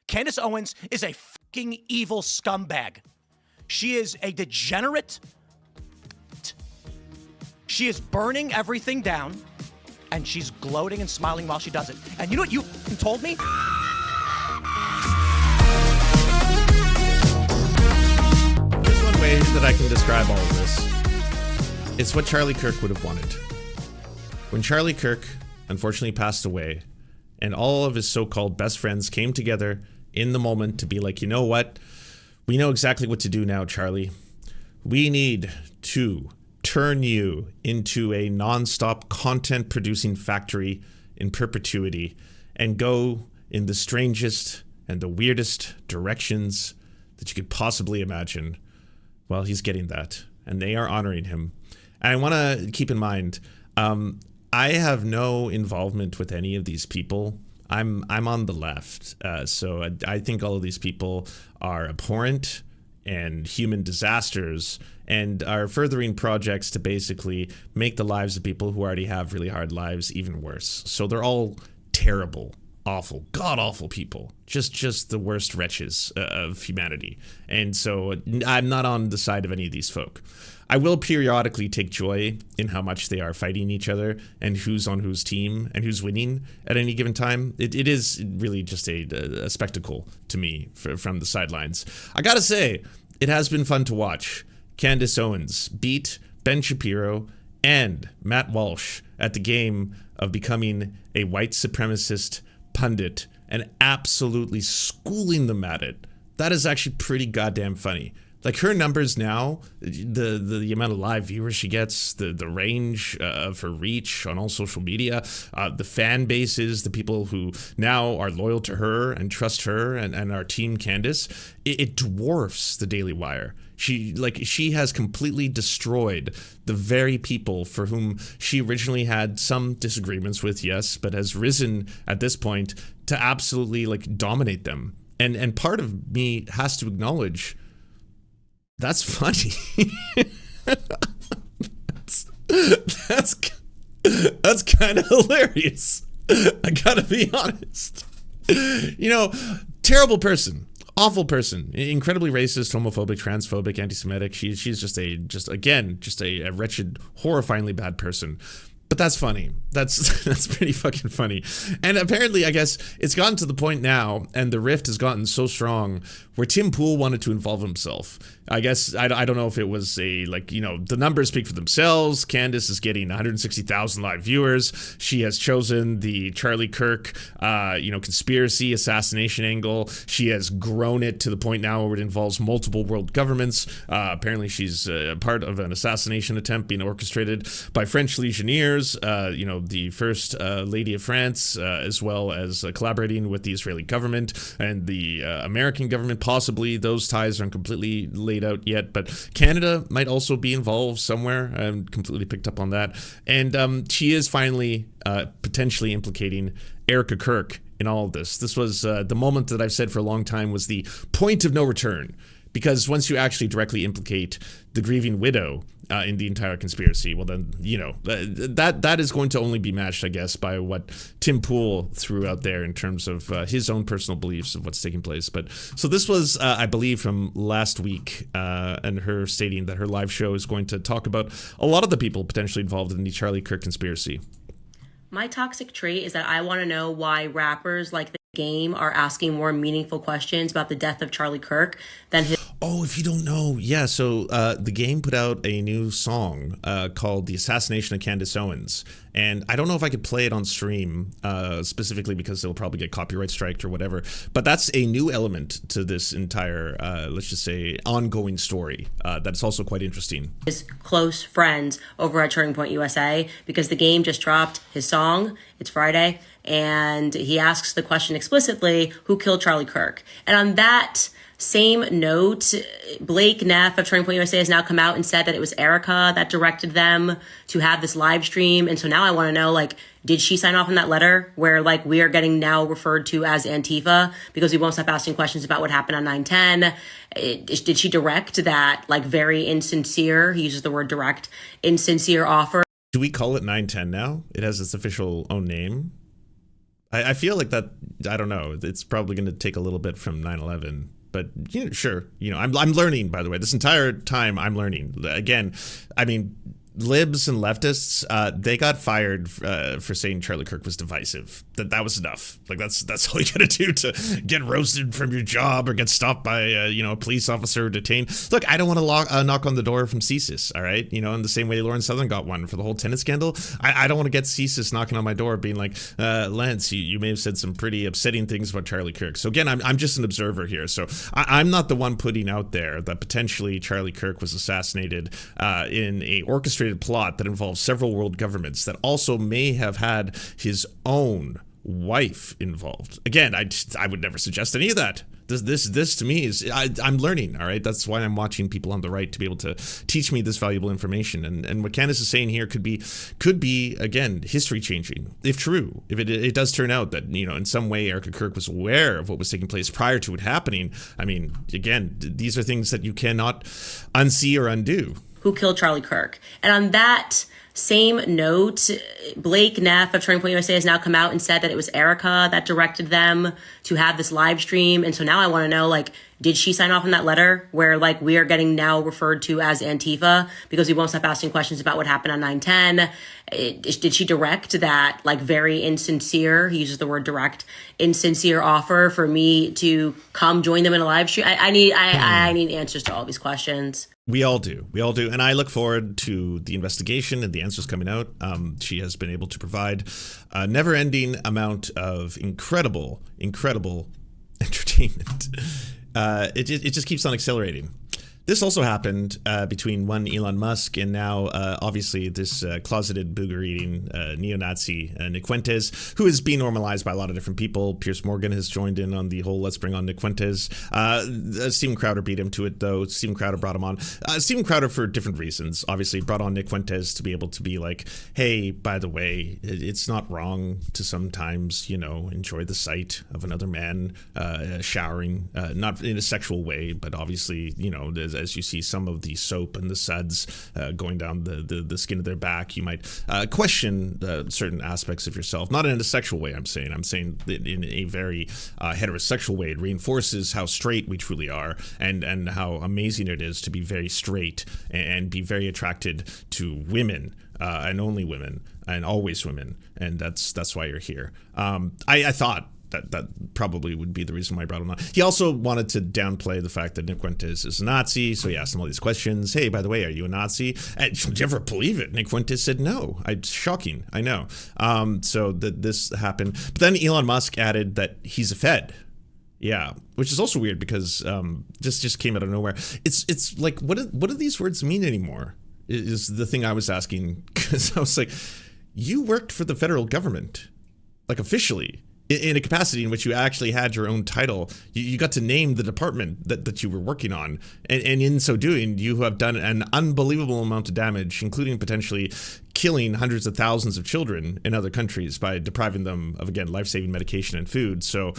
Candace Owens is a fucking evil scumbag. She is a degenerate. She is burning everything down, and she's gloating and smiling while she does it. And you know what you told me? There's one way that I can describe all of this. It's what Charlie Kirk would have wanted. When Charlie Kirk unfortunately passed away, and all of his so-called best friends came together in the moment to be like, you know what? We know exactly what to do now, Charlie. We need to turn you into a non-stop content-producing factory in perpetuity and go in the strangest and the weirdest directions that you could possibly imagine. Well, he's getting that, and they are honoring him. And I want to keep in mind, I have no involvement with any of these people. I'm on the left, so I think all of these people are abhorrent and human disasters and are furthering projects to basically make the lives of people who already have really hard lives even worse. So they're all terrible, awful, god-awful people, just the worst wretches of humanity. And so I'm not on the side of any of these folk. I will periodically take joy in how much they are fighting each other and who's on whose team and who's winning at any given time. It is really just a spectacle to me from the sidelines. I gotta say, it has been fun to watch Candace Owens beat Ben Shapiro and Matt Walsh at the game of becoming a white supremacist pundit and absolutely schooling them at it. That is actually pretty goddamn funny. Like, her numbers now, the amount of live viewers she gets, the range of her reach on all social media, the fan bases, the people who now are loyal to her and trust her and our team Candace, it dwarfs the Daily Wire. She has completely destroyed the very people for whom she originally had some disagreements with, yes, but has risen at this point to absolutely dominate them. And part of me has to acknowledge that's funny. that's kind of hilarious. I gotta be honest. Terrible person, awful person, incredibly racist, homophobic, transphobic, anti-Semitic. She's just a wretched, horrifyingly bad person. But that's funny. That's pretty fucking funny. And apparently, I guess, it's gotten to the point now, and the rift has gotten so strong, where Tim Pool wanted to involve himself. I guess, I don't know if it was the numbers speak for themselves. Candace is getting 160,000 live viewers. She has chosen the Charlie Kirk, conspiracy assassination angle. She has grown it to the point now where it involves multiple world governments. Apparently, she's part of an assassination attempt being orchestrated by French legionnaires, the First Lady of France, as well as collaborating with the Israeli government and the American government. Possibly those ties aren't completely laid out yet, but Canada might also be involved somewhere. I haven't completely picked up on that. And she is finally potentially implicating Erica Kirk in all of this. This was the moment that I've said for a long time was the point of no return. Because once you actually directly implicate the grieving widow in the entire conspiracy, well then, that is going to only be matched, I guess, by what Tim Pool threw out there in terms of his own personal beliefs of what's taking place. But so this was, I believe, from last week, and her stating that her live show is going to talk about a lot of the people potentially involved in the Charlie Kirk conspiracy. My toxic trait is that I want to know why rappers like The Game are asking more meaningful questions about the death of Charlie Kirk than his... Oh, if you don't know, yeah, so The Game put out a new song called The Assassination of Candace Owens. And I don't know if I could play it on stream, specifically because they'll probably get copyright striked or whatever. But that's a new element to this entire, let's just say, ongoing story that's also quite interesting. His close friends over at Turning Point USA, because The Game just dropped his song. It's Friday. And he asks the question explicitly, who killed Charlie Kirk? And on that same note, Blake Neff of Turning Point USA has now come out and said that it was Erica that directed them to have this live stream. And so now I want to know, did she sign off on that letter where, we are getting now referred to as Antifa because we won't stop asking questions about what happened on 9/10? Did she direct that, very insincere, he uses the word direct, insincere offer? Do we call it 9/10 now? It has its official own name. I feel like that, I don't know, it's probably going to take a little bit from 9/11. But sure, I'm learning, by the way. This entire time I'm learning. Again, I mean, libs and leftists, they got fired for saying Charlie Kirk was divisive. That was enough. Like that's all you gotta do to get roasted from your job or get stopped by a police officer or detained. Look, I don't want to knock on the door from CSIS. All right, in the same way Lauren Southern got one for the whole tenant scandal. I don't want to get CSIS knocking on my door being like, Lance, you may have said some pretty upsetting things about Charlie Kirk. So again, I'm just an observer here. So I'm not the one putting out there that potentially Charlie Kirk was assassinated in a orchestrated plot that involves several world governments that also may have had his own wife involved. Again, I would never suggest any of that. This to me is I'm learning. All right, that's why I'm watching people on the right to be able to teach me this valuable information. And what Candace is saying here could be again history changing if true. If it does turn out that in some way Erica Kirk was aware of what was taking place prior to it happening. I mean, again, these are things that you cannot unsee or undo. Who killed Charlie Kirk? And on that same note, Blake Neff of Turning Point USA has now come out and said that it was Erica that directed them to have this live stream. And so now I want to know, did she sign off on that letter where, we are getting now referred to as Antifa because we won't stop asking questions about what happened on 9/10? Did she direct that, very insincere, he uses the word direct, insincere offer for me to come join them in a live stream? I need answers to all these questions. We all do. And I look forward to the investigation and the answers coming out. She has been able to provide a never-ending amount of incredible entertainment. It just keeps on accelerating. This also happened between one Elon Musk and now, obviously, this closeted booger-eating neo-Nazi Nick Fuentes, who is being normalized by a lot of different people. Piers Morgan has joined in on the whole let's bring on Nick Fuentes. Steven Crowder beat him to it, though. Steven Crowder brought him on. Steven Crowder for different reasons. Obviously, brought on Nick Fuentes to be able to be like, hey, by the way, it's not wrong to sometimes, enjoy the sight of another man showering, not in a sexual way, but obviously, as you see some of the soap and the suds going down the skin of their back, you might question certain aspects of yourself. Not in a sexual way, I'm saying in a very heterosexual way. It reinforces how straight we truly are and how amazing it is to be very straight and be very attracted to women. And only women and always women. And that's why you're here. I thought that probably would be the reason why I brought him on. He also wanted to downplay the fact that Nick Fuentes is a Nazi, so he asked him all these questions. Hey, by the way, are you a Nazi? And did you ever believe it? Nick Fuentes said no. It's shocking, I know. So this happened. But then Elon Musk added that he's a Fed. Yeah, which is also weird because just came out of nowhere. It's like, what do these words mean anymore? Is the thing I was asking, because I was like, you worked for the federal government, officially, in a capacity in which you actually had your own title. You got to name the department that you were working on. And in so doing, you have done an unbelievable amount of damage, including potentially killing hundreds of thousands of children in other countries by depriving them of, again, life-saving medication and food. So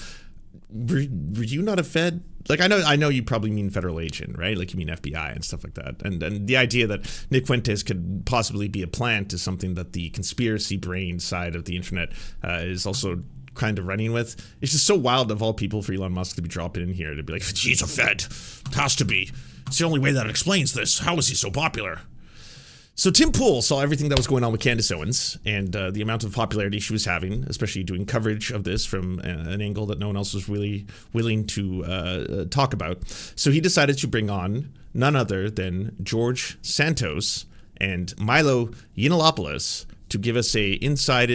were you not a Fed? I know you probably mean federal agent, right? You mean FBI and stuff like that. And the idea that Nick Fuentes could possibly be a plant is something that the conspiracy brain side of the internet is also kind of running with. It's just so wild of all people for Elon Musk to be dropping in here to be like, he's a Fed. Has to be. It's the only way that explains this. How is he so popular? So Tim Pool saw everything that was going on with Candace Owens and the amount of popularity she was having, especially doing coverage of this from an angle that no one else was really willing to talk about. So he decided to bring on none other than George Santos and Milo Yiannopoulos to give us a inside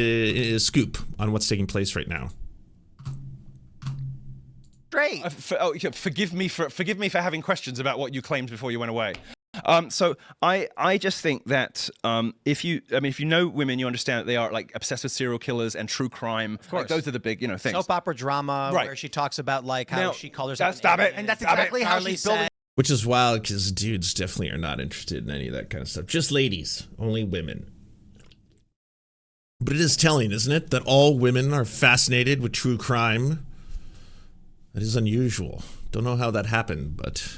scoop on what's taking place right now. Great. Forgive me for having questions about what you claimed before you went away. So I just think that if you know women, you understand that they are obsessed with serial killers and true crime. Of course, those are the big things. Soap opera drama, right, where she talks about how now, she colors. Stop it, and that's exactly how she's building. Which is wild because dudes definitely are not interested in any of that kind of stuff. Just ladies, only women. But it is telling, isn't it, that all women are fascinated with true crime? That is unusual. Don't know how that happened, but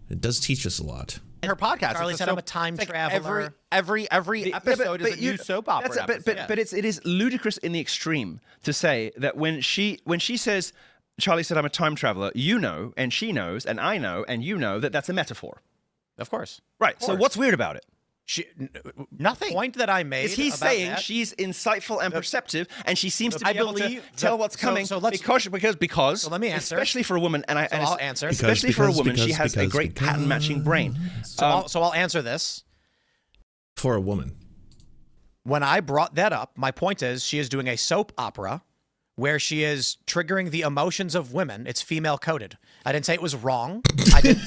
it does teach us a lot. her podcast. Charlie It's said I'm a time it's like traveler. Every episode is a new soap opera. But it is ludicrous in the extreme to say that when she says, Charlie said I'm a time traveler, you know, and she knows, and I know, and you know that that's a metaphor. Of course. Right. So what's weird about it? Nothing. Point that I made Is he about saying that, she's insightful and perceptive, and she seems to be I able to believe tell that- what's coming so let's- because So let me answer. especially for a woman, and I'll answer. especially for a woman, she has a great pattern matching brain. So I'll answer this. For a woman. When I brought that up, my point is she is doing a soap opera where she is triggering the emotions of women. It's female coded. I didn't say it was wrong. I didn't.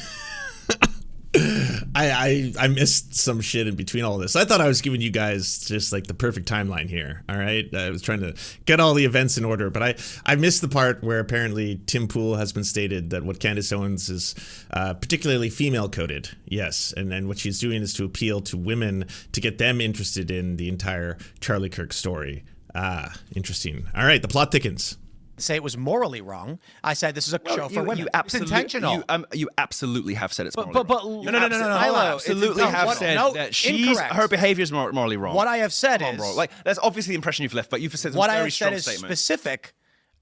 I missed some shit in between all this. I thought I was giving you guys just like the perfect timeline here. All right. I was trying to get all the events in order, but I missed the part where apparently Tim Pool has been stated that what Candace Owens is particularly female coded. Yes. And what she's doing is to appeal to women to get them interested in the entire Charlie Kirk story. Interesting. All right. The plot thickens. Say it was morally wrong. I said this is a show for women. You absolutely, intentional. You absolutely have said it's morally But wrong. No. I absolutely have said no, that incorrect. her behavior is morally wrong. What I have said Come on, is bro. Like that's obviously the impression you've left, but you've said some what I very have strong said is statements. specific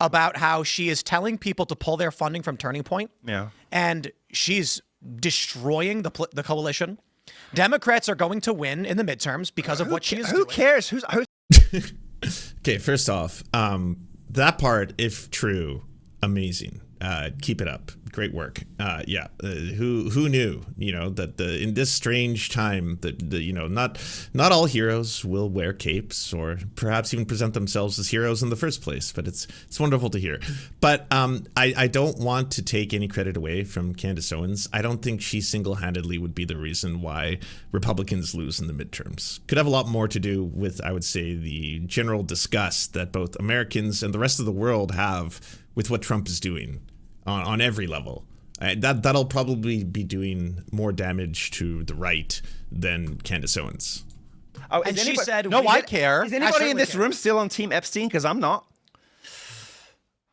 about how she is telling people to pull their funding from Turning Point. Yeah. And she's destroying the coalition. Democrats are going to win in the midterms because of what she is Who doing. cares? Who's Okay, first off, that part, if true, amazing. Keep it up. Great work. Who knew? You know that in this strange time that not all heroes will wear capes or perhaps even present themselves as heroes in the first place. But it's wonderful to hear. But I don't want to take any credit away from Candace Owens. I don't think she single-handedly would be the reason why Republicans lose in the midterms. Could have a lot more to do with, I would say, the general disgust that both Americans and the rest of the world have with what Trump is doing on every level. That'll probably be doing more damage to the right than Candace Owens. Oh, And she said, No, I "Is care. Is anybody in certainly this care." room still on Team Epstein? Because I'm not.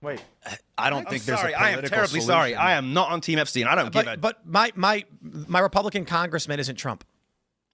Wait. I don't I'm think there's sorry. a I am political terribly solution. sorry. I am not on Team Epstein. I don't give a. But my Republican congressman isn't Trump.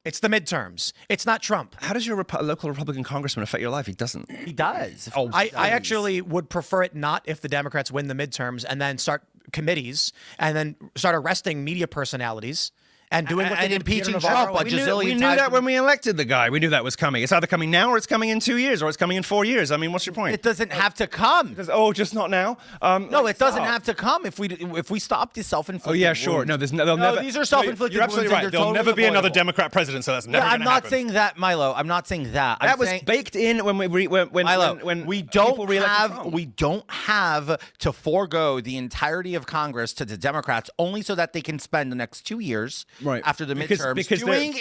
It's the midterms. It's not Trump. How does your local Republican congressman affect your life? He doesn't. He does. Oh, I actually would prefer it not if the Democrats win the midterms and then start committees and then start arresting media personalities and doing what they And did to Peter impeaching Navarro. Trump a We gazillion knew times. that when we elected the guy. We knew that was coming. It's either coming now or it's coming in 2 years or it's coming in 4 years. I mean, what's your point? It doesn't have to come. Just not now. No, it doesn't have to come if we stop the self-inflicted. Oh yeah, sure. wounds. No, they'll never. these are self-inflicted You're absolutely wounds and right. they're There'll totally never be another avoidable. Democrat president, so that's never Yeah, I'm gonna not happen. saying that, Milo. I'm not saying that. That I'm was saying, baked in when Milo, when we people don't re-elected Trump. we don't have to forego the entirety of Congress to the Democrats only so that they can spend the next 2 years after the midterms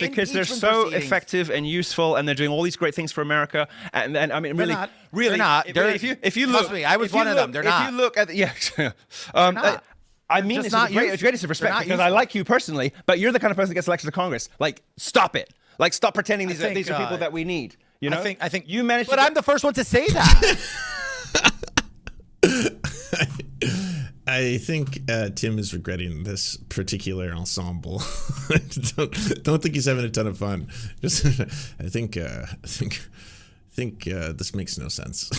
because they're so effective and useful and they're doing all these great things for America and I mean really not. really They're not. if you Trust look me, I was if you one of look- them. They're if not. you look at the, not. I mean just this not is the useful. greatest of respect They're not because I useful. like you personally, but you're the kind of person that gets elected to Congress. Like, stop it. Like, stop pretending these think, are people that we need. You know, I think you managed. But to I'm the first one to say that. I think Tim is regretting this particular ensemble. I don't think he's having a ton of fun. Just, I think this makes no sense.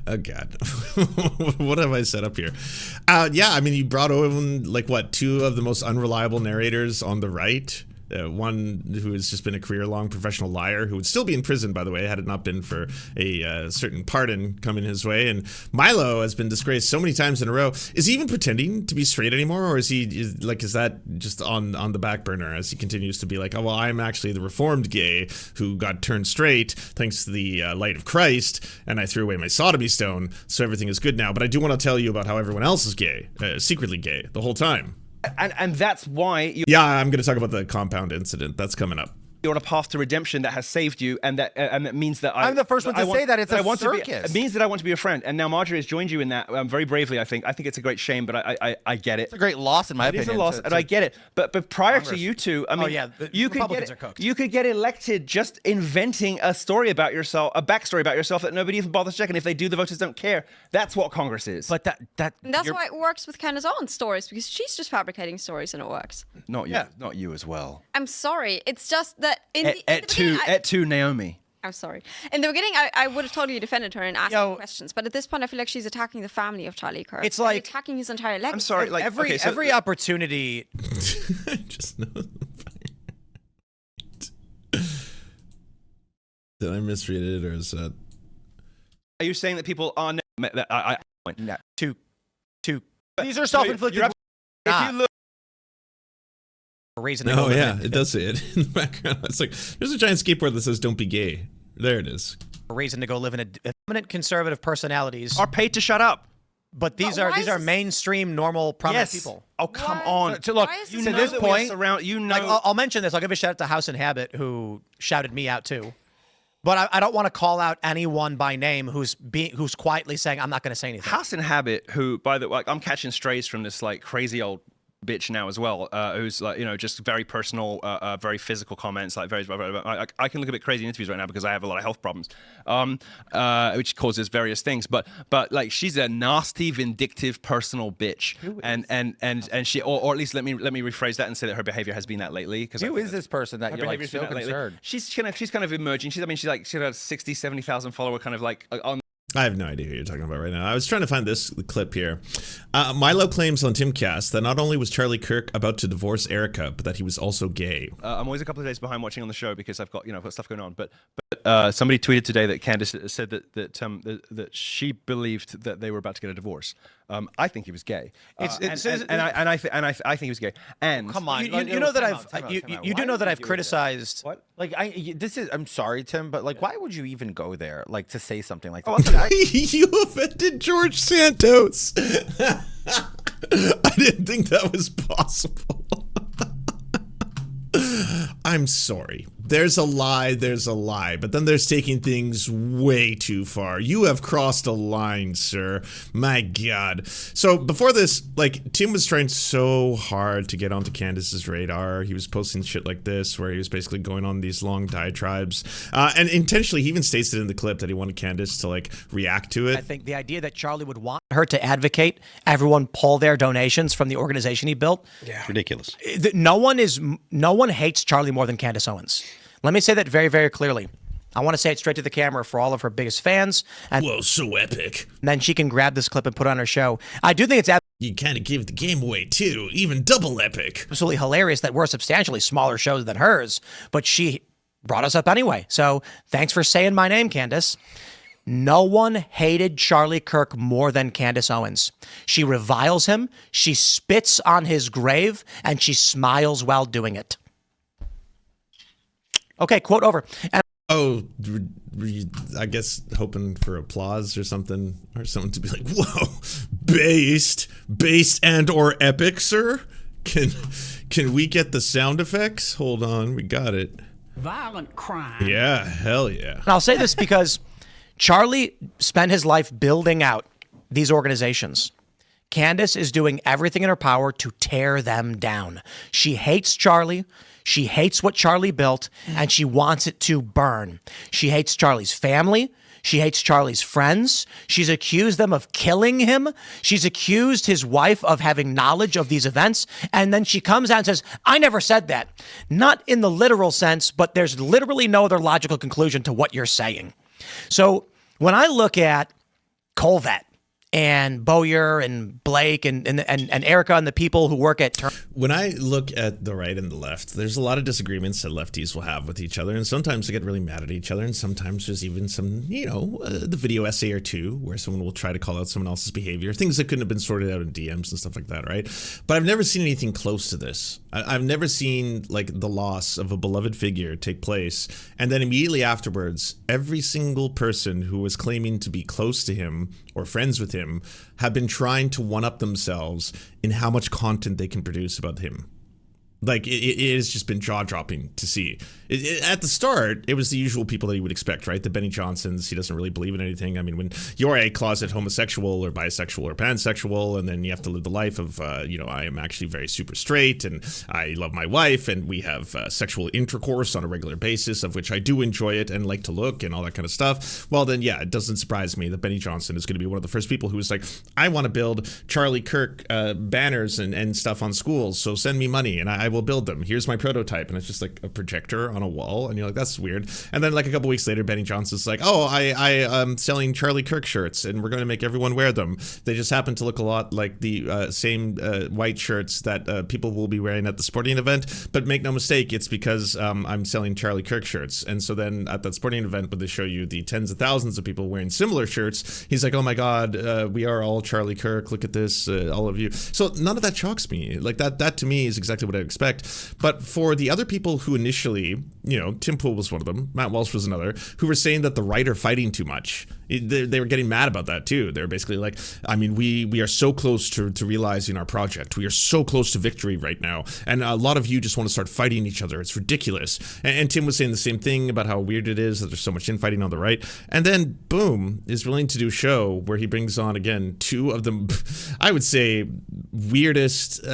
Oh God, what have I set up here? Yeah, I mean, you brought over like what, two of the most unreliable narrators on the right. One who has just been a career-long professional liar who would still be in prison, by the way, had it not been for a certain pardon coming his way. And Milo has been disgraced so many times in a row. Is he even pretending to be straight anymore, or is that just on the back burner as he continues to be like, oh well, I'm actually the reformed gay who got turned straight thanks to the light of Christ, and I threw away my sodomy stone, so everything is good now. But I do want to tell you about how everyone else is gay, secretly gay, the whole time. and that's why you. Yeah, I'm going to talk about the compound incident. That's coming up. you're on a path to redemption that has saved you, and that means that I'm the first one to say that it's a circus. It means that I want to be a friend, and now Marjorie has joined you in that very bravely. I think it's a great shame, but I get it. It's a great loss in my opinion. It is a loss, and I get it. But prior to you two, I mean, you could get elected just inventing a story about yourself, a backstory about yourself that nobody even bothers checking. If they do, the voters don't care. That's what Congress is. But that's why it works with Candace Owens' stories, because she's just fabricating stories and it works. Not you, not you as well. I'm sorry. It's just that at two, Naomi. I'm sorry. In the beginning, I would have totally defended her and asked her questions, but at this point, I feel like she's attacking the family of Charlie Kirk. It's like attacking his entire legacy. I'm sorry. Like every opportunity. I just know. Did I misread it, or is that? Are you saying that people are? Two. These are self-inflicted. If you look. Reason Oh yeah, it does say it in the background. It's like there's a giant skateboard that says "Don't be gay." There it is. A reason to go live in a effeminate conservative personalities are paid to shut up. But these are mainstream, normal, prominent people. Oh come on! To look to this point, I'll mention this. I'll give a shout out to House and Habit, who shouted me out too. But I don't want to call out anyone by name who's quietly saying I'm not going to say anything. House and Habit, who by the way, I'm catching strays from this like crazy old bitch now as well, who's like, you know, just very personal, very physical comments, like very. I can look a bit crazy in interviews right now because I have a lot of health problems, which causes various things. But like she's a nasty, vindictive, personal bitch, and she, or at least let me rephrase that and say that her behavior has been that lately. Who is this person that you're like so concerned? She's kind of emerging. She had 60, 70,000 follower kind of like on. I have no idea who you're talking about right now. I was trying to find this clip here. Milo claims on Timcast that not only was Charlie Kirk about to divorce Erica, but that he was also gay. I'm always a couple of days behind watching on the show because I've got stuff going on. But somebody tweeted today that Candace said that she believed that they were about to get a divorce. I think he was gay. I think he was gay. And come on, you know that you do know that I've criticized. What? Like I'm sorry, Tim, but like, why would you even go there, like to say something like that? You offended George Santos. I didn't think that was possible. I'm sorry. There's a lie, but then there's taking things way too far. You have crossed a line, sir. My God. So before this, like, Tim was trying so hard to get onto Candace's radar. He was posting shit like this, where he was basically going on these long diatribes. And intentionally, he even states it in the clip that he wanted Candace to, like, react to it. I think the idea that Charlie would want her to advocate everyone pull their donations from the organization he built. Yeah. It's ridiculous. No one hates Charlie more than Candace Owens. Let me say that very, very clearly. I want to say it straight to the camera for all of her biggest fans. And whoa, so epic. Then she can grab this clip and put it on her show. I do think it's you kind of give the game away too, even double epic. Absolutely hilarious that we're substantially smaller shows than hers, but she brought us up anyway. So thanks for saying my name, Candace. No one hated Charlie Kirk more than Candace Owens. She reviles him, she spits on his grave, and she smiles while doing it. Okay, quote over. I guess hoping for applause or something, or someone to be like, "Whoa, based and or epic, sir." Can we get the sound effects? Hold on, we got it. Violent crime. Yeah, hell yeah. And I'll say this because Charlie spent his life building out these organizations. Candace is doing everything in her power to tear them down. She hates Charlie. She hates what Charlie built, and she wants it to burn. She hates Charlie's family. She hates Charlie's friends. She's accused them of killing him. She's accused his wife of having knowledge of these events. And then she comes out and says, I never said that. Not in the literal sense, but there's literally no other logical conclusion to what you're saying. So when I look at Colvett and Bowyer and Blake and Erica and the people who work at when I look at the right and the left, there's a lot of disagreements that lefties will have with each other, and sometimes they get really mad at each other, and sometimes there's even some, the video essay or two where someone will try to call out someone else's behavior, things that couldn't have been sorted out in DMs and stuff like that, right? But I've never seen anything close to this. I've never seen like the loss of a beloved figure take place, and then immediately afterwards, every single person who was claiming to be close to him or friends with him have been trying to one-up themselves in how much content they can produce about him. Like, it has just been jaw-dropping to see. At the start, it was the usual people that you would expect, right? The Benny Johnsons, he doesn't really believe in anything. I mean, when you're a closet homosexual or bisexual or pansexual, and then you have to live the life of, I am actually very super straight, and I love my wife, and we have sexual intercourse on a regular basis, of which I do enjoy it and like to look and all that kind of stuff. Well, then, yeah, it doesn't surprise me that Benny Johnson is going to be one of the first people who is like, I want to build Charlie Kirk banners and stuff on schools, so send me money, and I will build them. Here's my prototype. And it's just like a projector on a wall, and you're like, that's weird. And then like a couple weeks later, Benny Johnson's like, oh, I am selling Charlie Kirk shirts, and we're going to make everyone wear them. They just happen to look a lot like the same white shirts that people will be wearing at the sporting event, but make no mistake, it's because I'm selling Charlie Kirk shirts. And so then at that sporting event, when they show you the tens of thousands of people wearing similar shirts, he's like, oh my God, we are all Charlie Kirk. Look at this, all of you. So none of that shocks me. Like that to me is exactly what I expect. But for the other people who initially, Tim Pool was one of them, Matt Walsh was another, who were saying that the right are fighting too much. They were getting mad about that too. They were basically like, I mean, we are so close to realizing our project. We are so close to victory right now. And a lot of you just want to start fighting each other. It's ridiculous. And Tim was saying the same thing about how weird it is that there's so much infighting on the right. And then, boom, is willing to do a show where he brings on, again, two of the, I would say, weirdest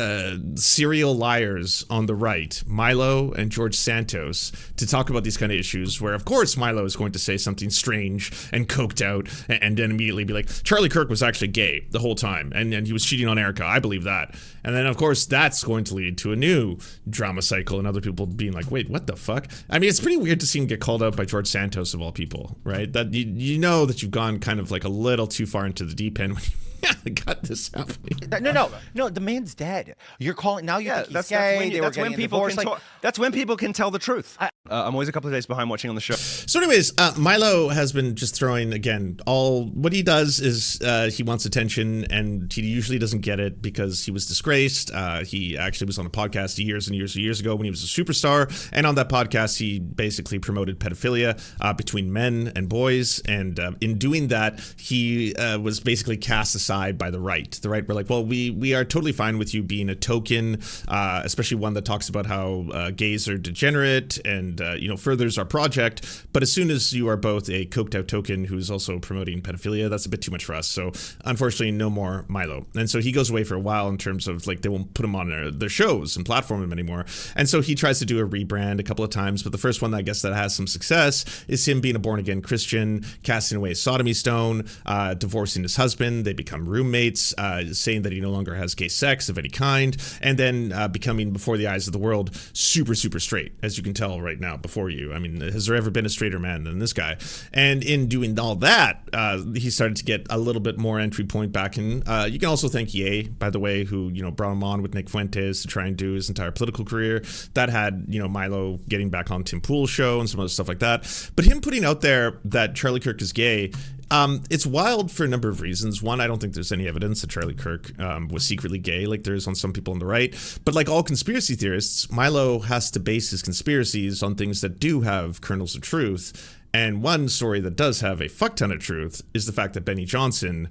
serial liars on the right, Milo and George Santos, to talk about these kind of issues where, of course, Milo is going to say something strange and coked out and then immediately be like, Charlie Kirk was actually gay the whole time and he was cheating on Erica. I believe that. And then, of course, that's going to lead to a new drama cycle and other people being like, wait, what the fuck? I mean, it's pretty weird to see him get called out by George Santos of all people, right? That you know that you've gone kind of like a little too far into the deep end when you got this happening. No, the man's dead. You're calling now. You think he's gay. That's when people can talk. That's when people can tell the truth. I'm always a couple of days behind watching on the show. So, anyways, Milo has been just throwing again. All what he does is he wants attention, and he usually doesn't get it because he was disgraced. He actually was on a podcast years and years and years ago when he was a superstar, and on that podcast he basically promoted pedophilia between men and boys, and in doing that he was basically cast aside by the right. The right were like, well, we are totally fine with you being a token, especially one that talks about how gays are degenerate and furthers our project. But as soon as you are both a coked out token who's also promoting pedophilia, that's a bit too much for us. So unfortunately, no more Milo. And so he goes away for a while in terms of like they won't put him on their shows and platform him anymore. And so he tries to do a rebrand a couple of times. But the first one I guess that has some success is him being a born again Christian, casting away a sodomy stone, divorcing his husband. They become roommates, saying that he no longer has gay sex of any kind, and then becoming, before the eyes of the world, super, super straight, as you can tell right now before you. I mean, has there ever been a straighter man than this guy? And in doing all that, he started to get a little bit more entry point back in. You can also thank Ye, by the way, who, brought him on with Nick Fuentes to try and do his entire political career. That had, Milo getting back on Tim Pool's show and some other stuff like that. But him putting out there that Charlie Kirk is gay, it's wild for a number of reasons. One, I don't think there's any evidence that Charlie Kirk was secretly gay like there is on some people on the right. But like all conspiracy theorists, Milo has to base his conspiracies on things that do have kernels of truth. And one story that does have a fuck ton of truth is the fact that Benny Johnson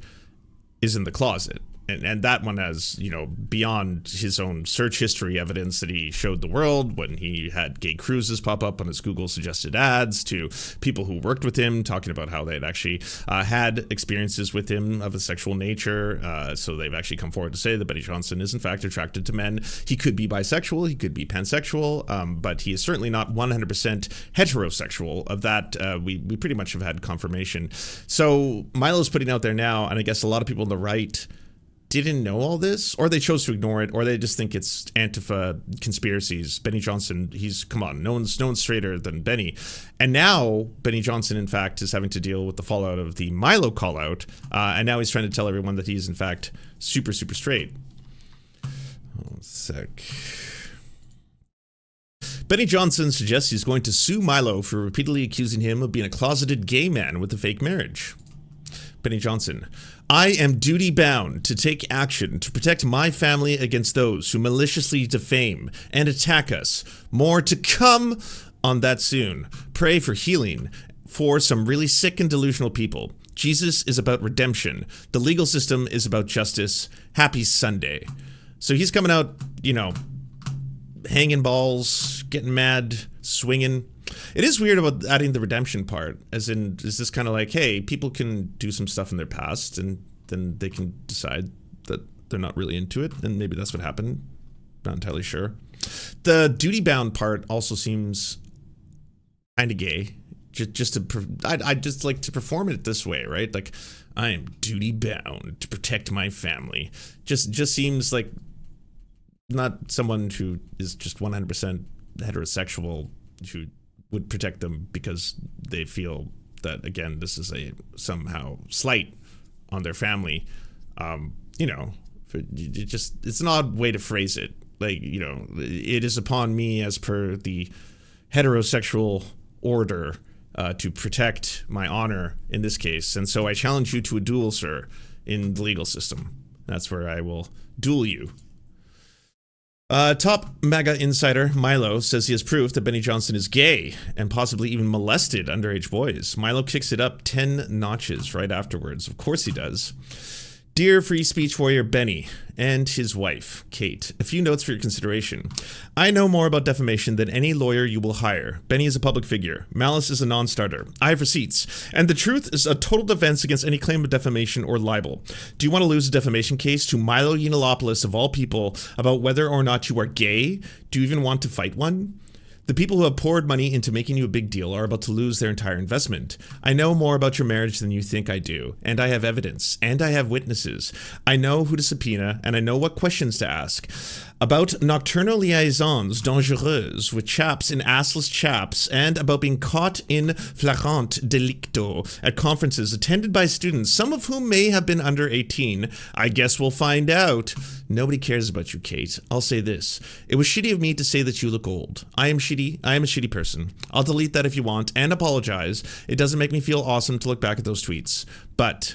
is in the closet. And that one has, beyond his own search history evidence that he showed the world when he had gay cruises pop up on his Google suggested ads, to people who worked with him talking about how they had actually had experiences with him of a sexual nature. So they've actually come forward to say that Benny Johnson is in fact attracted to men. He could be bisexual, he could be pansexual, but he is certainly not 100% heterosexual. Of that, we pretty much have had confirmation. So Milo's putting out there now, and I guess a lot of people on the right didn't know all this, or they chose to ignore it, or they just think it's Antifa conspiracies. Benny Johnson, no one's straighter than Benny. And now Benny Johnson, in fact, is having to deal with the fallout of the Milo call out, and now he's trying to tell everyone that he's in fact super, super straight. Hold on a sec. Benny Johnson suggests he's going to sue Milo for repeatedly accusing him of being a closeted gay man with a fake marriage. Benny Johnson: I am duty-bound to take action to protect my family against those who maliciously defame and attack us. More to come on that soon. Pray for healing for some really sick and delusional people. Jesus is about redemption. The legal system is about justice. Happy Sunday. So he's coming out, hanging balls, getting mad, swinging. It is weird about adding the redemption part, as in, is this kind of like, hey, people can do some stuff in their past and then they can decide that they're not really into it, and maybe that's what happened. Not entirely sure. The duty bound part also seems kind of gay. I'd just like to perform it this way, right? Like, I am duty bound to protect my family. Just seems like not someone who is just 100% heterosexual who would protect them because they feel that, again, this is a somehow slight on their family. It's an odd way to phrase it. Like, it is upon me as per the heterosexual order to protect my honor in this case. And so I challenge you to a duel, sir, in the legal system. That's where I will duel you. Top MAGA insider Milo says he has proof that Benny Johnson is gay and possibly even molested underage boys. Milo kicks it up 10 notches right afterwards. Of course he does. Dear free speech warrior Benny and his wife, Kate, a few notes for your consideration. I know more about defamation than any lawyer you will hire. Benny is a public figure. Malice is a non-starter. I have receipts. And the truth is a total defense against any claim of defamation or libel. Do you want to lose a defamation case to Milo Yiannopoulos of all people about whether or not you are gay? Do you even want to fight one? The people who have poured money into making you a big deal are about to lose their entire investment. I know more about your marriage than you think I do, and I have evidence, and I have witnesses. I know who to subpoena, and I know what questions to ask. About nocturnal liaisons dangereuses with chaps in assless chaps, and about being caught in flagrant delicto at conferences attended by students, some of whom may have been under 18. I guess we'll find out. Nobody cares about you, Kate. I'll say this. It was shitty of me to say that you look old. I am shitty. I am a shitty person. I'll delete that if you want, and apologize. It doesn't make me feel awesome to look back at those tweets. But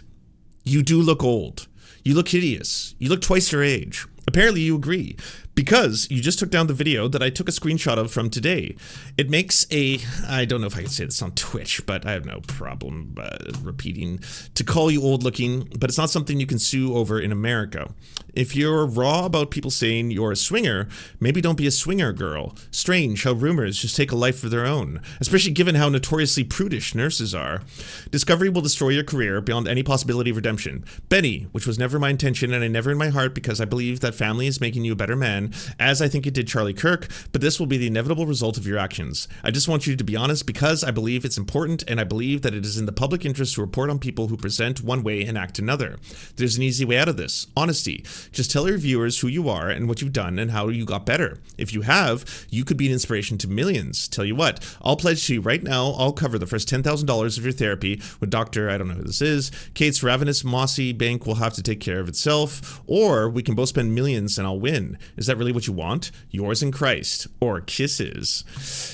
you do look old. You look hideous. You look twice your age. Apparently you agree, because you just took down the video that I took a screenshot of from today. It makes I don't know if I can say this on Twitch, but I have no problem repeating, to call you old looking, but it's not something you can sue over in America. If you're raw about people saying you're a swinger, maybe don't be a swinger girl. Strange how rumors just take a life of their own, especially given how notoriously prudish nurses are. Discovery will destroy your career beyond any possibility of redemption. Benny, which was never my intention, and I never in my heart, because I believe that family is making you a better man, as I think it did Charlie Kirk, but this will be the inevitable result of your actions. I just want you to be honest, because I believe it's important, and I believe that it is in the public interest to report on people who present one way and act another. There's an easy way out of this. Honesty. Just tell your viewers who you are and what you've done and how you got better. If you have, you could be an inspiration to millions. Tell you what, I'll pledge to you right now, I'll cover the first $10,000 of your therapy with Dr. I don't know who this is. Kate's ravenous, mossy bank will have to take care of itself, or we can both spend millions and I'll win. Is that really what you want? Yours in Christ, or kisses.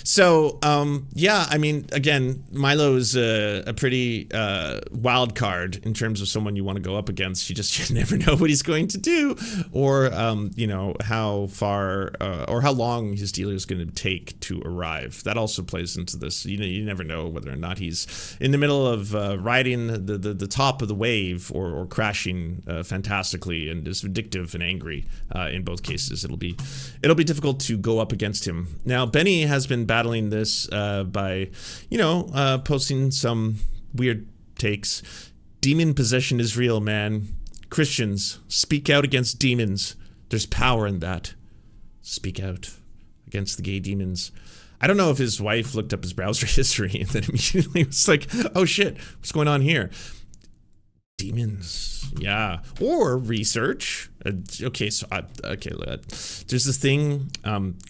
So, yeah, I mean, again, Milo's a pretty wild card in terms of someone you want to go up against. You never know what he's going to do, or how far or how long his dealer is going to take to arrive. That also plays into this. You never know whether or not he's in the middle of riding the top of the wave or crashing fantastically and is vindictive and angry. In both cases, it'll be difficult to go up against him. Now, Benny has been battling this by posting some weird takes. Demon possession is real, man. Christians, speak out against demons. There's power in that. Speak out against the gay demons. I don't know if his wife looked up his browser history and then immediately was like, oh shit, what's going on here? Demons, yeah, or research. There's this thing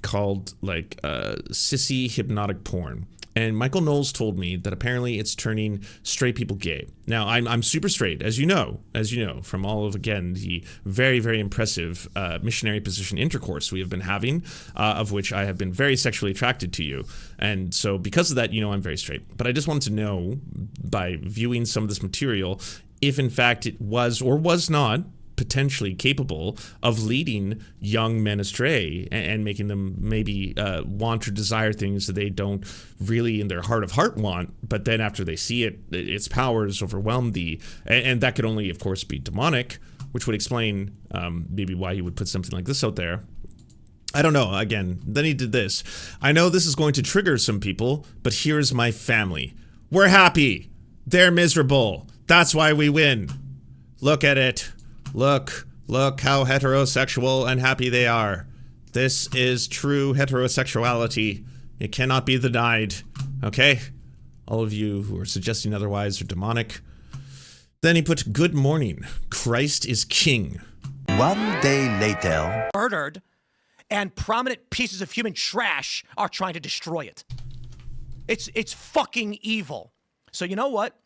called sissy hypnotic porn, and Michael Knowles told me that apparently it's turning straight people gay. Now I'm super straight, as you know from all of, again, the very, very impressive missionary position intercourse we have been having, of which I have been very sexually attracted to you, and so because of that, I'm very straight. But I just wanted to know, by viewing some of this material, if in fact it was or was not potentially capable of leading young men astray and making them maybe want or desire things that they don't really in their heart of heart want, but then after they see it, its powers overwhelm and that could only, of course, be demonic, which would explain maybe why you would put something like this out there. I don't know. Again, then he did this. I know this is going to trigger some people, but here's my family. We're happy. They're miserable. That's why we win. Look at it. Look how heterosexual and happy they are. This is true heterosexuality. It cannot be denied. Okay? All of you who are suggesting otherwise are demonic. Then he put, good morning. Christ is king. One day later. Murdered, and prominent pieces of human trash are trying to destroy it. It's fucking evil. So you know what?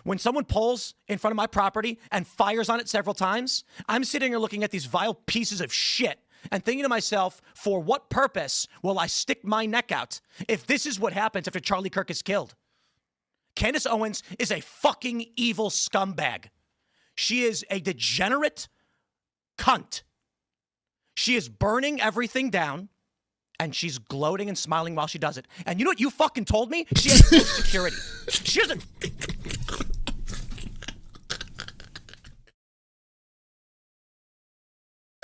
When someone pulls in front of my property and fires on it several times, I'm sitting here looking at these vile pieces of shit and thinking to myself, for what purpose will I stick my neck out if this is what happens after Charlie Kirk is killed? Candace Owens is a fucking evil scumbag. She is a degenerate cunt. She is burning everything down, and she's gloating and smiling while she does it. And you know what you fucking told me? She has no security. She doesn't...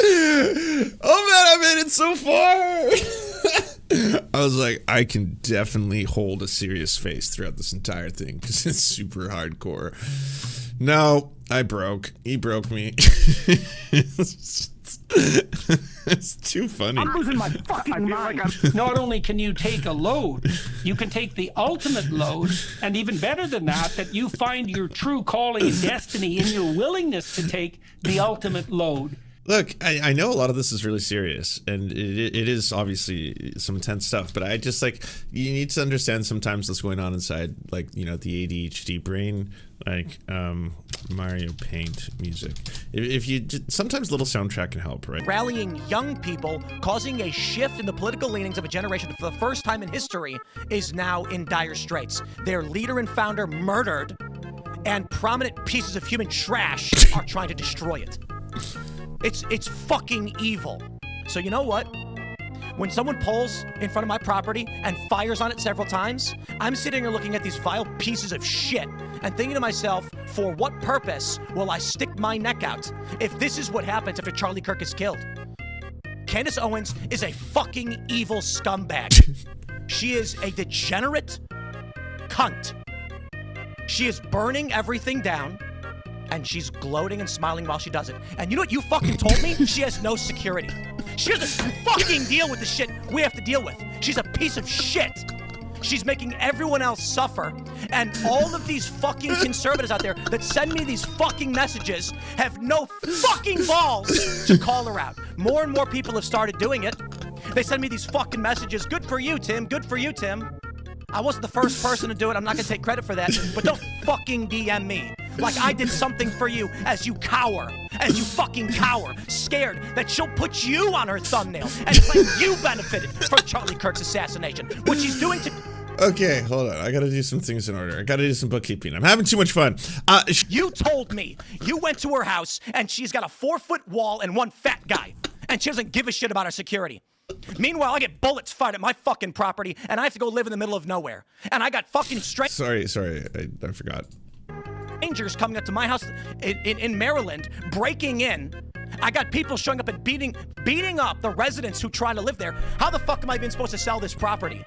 Oh man, I made it so far. I was like, I can definitely hold a serious face throughout this entire thing because it's super hardcore. No, I broke. He broke me. It's too funny. I'm losing my fucking mind. Not only can you take a load, you can take the ultimate load, and even better than that, that you find your true calling and destiny in your willingness to take the ultimate load. Look, I know a lot of this is really serious, and it is obviously some intense stuff, but I just, like, you need to understand sometimes what's going on inside, like, you know, the ADHD brain, like, Mario Paint music. If you, sometimes a little soundtrack can help, right? Rallying young people, causing a shift in the political leanings of a generation for the first time in history, is now in dire straits. Their leader and founder murdered, and prominent pieces of human trash are trying to destroy it. It's fucking evil. So you know what? When someone pulls in front of my property and fires on it several times, I'm sitting here looking at these vile pieces of shit and thinking to myself, for what purpose will I stick my neck out if this is what happens after Charlie Kirk is killed? Candace Owens is a fucking evil scumbag. She is a degenerate cunt. She is burning everything down, and she's gloating and smiling while she does it. And you know what you fucking told me? She has no security. She doesn't fucking deal with the shit we have to deal with. She's a piece of shit. She's making everyone else suffer. And all of these fucking conservatives out there that send me these fucking messages have no fucking balls to call her out. More and more people have started doing it. They send me these fucking messages. Good for you, Tim. Good for you, Tim. I wasn't the first person to do it. I'm not going to take credit for that. But don't fucking DM me like I did something for you as you cower. As you fucking cower. Scared that she'll put you on her thumbnail and claim you benefited from Charlie Kirk's assassination. What she's doing to... Okay, hold on. I got to do some things in order. I got to do some bookkeeping. I'm having too much fun. You told me you went to her house and she's got a 4-foot wall and one fat guy. And she doesn't give a shit about her security. Meanwhile, I get bullets fired at my fucking property, and I have to go live in the middle of nowhere. And I got fucking Sorry, I forgot. Strangers coming up to my house in Maryland, breaking in. I got people showing up and beating up the residents who try to live there. How the fuck am I even supposed to sell this property?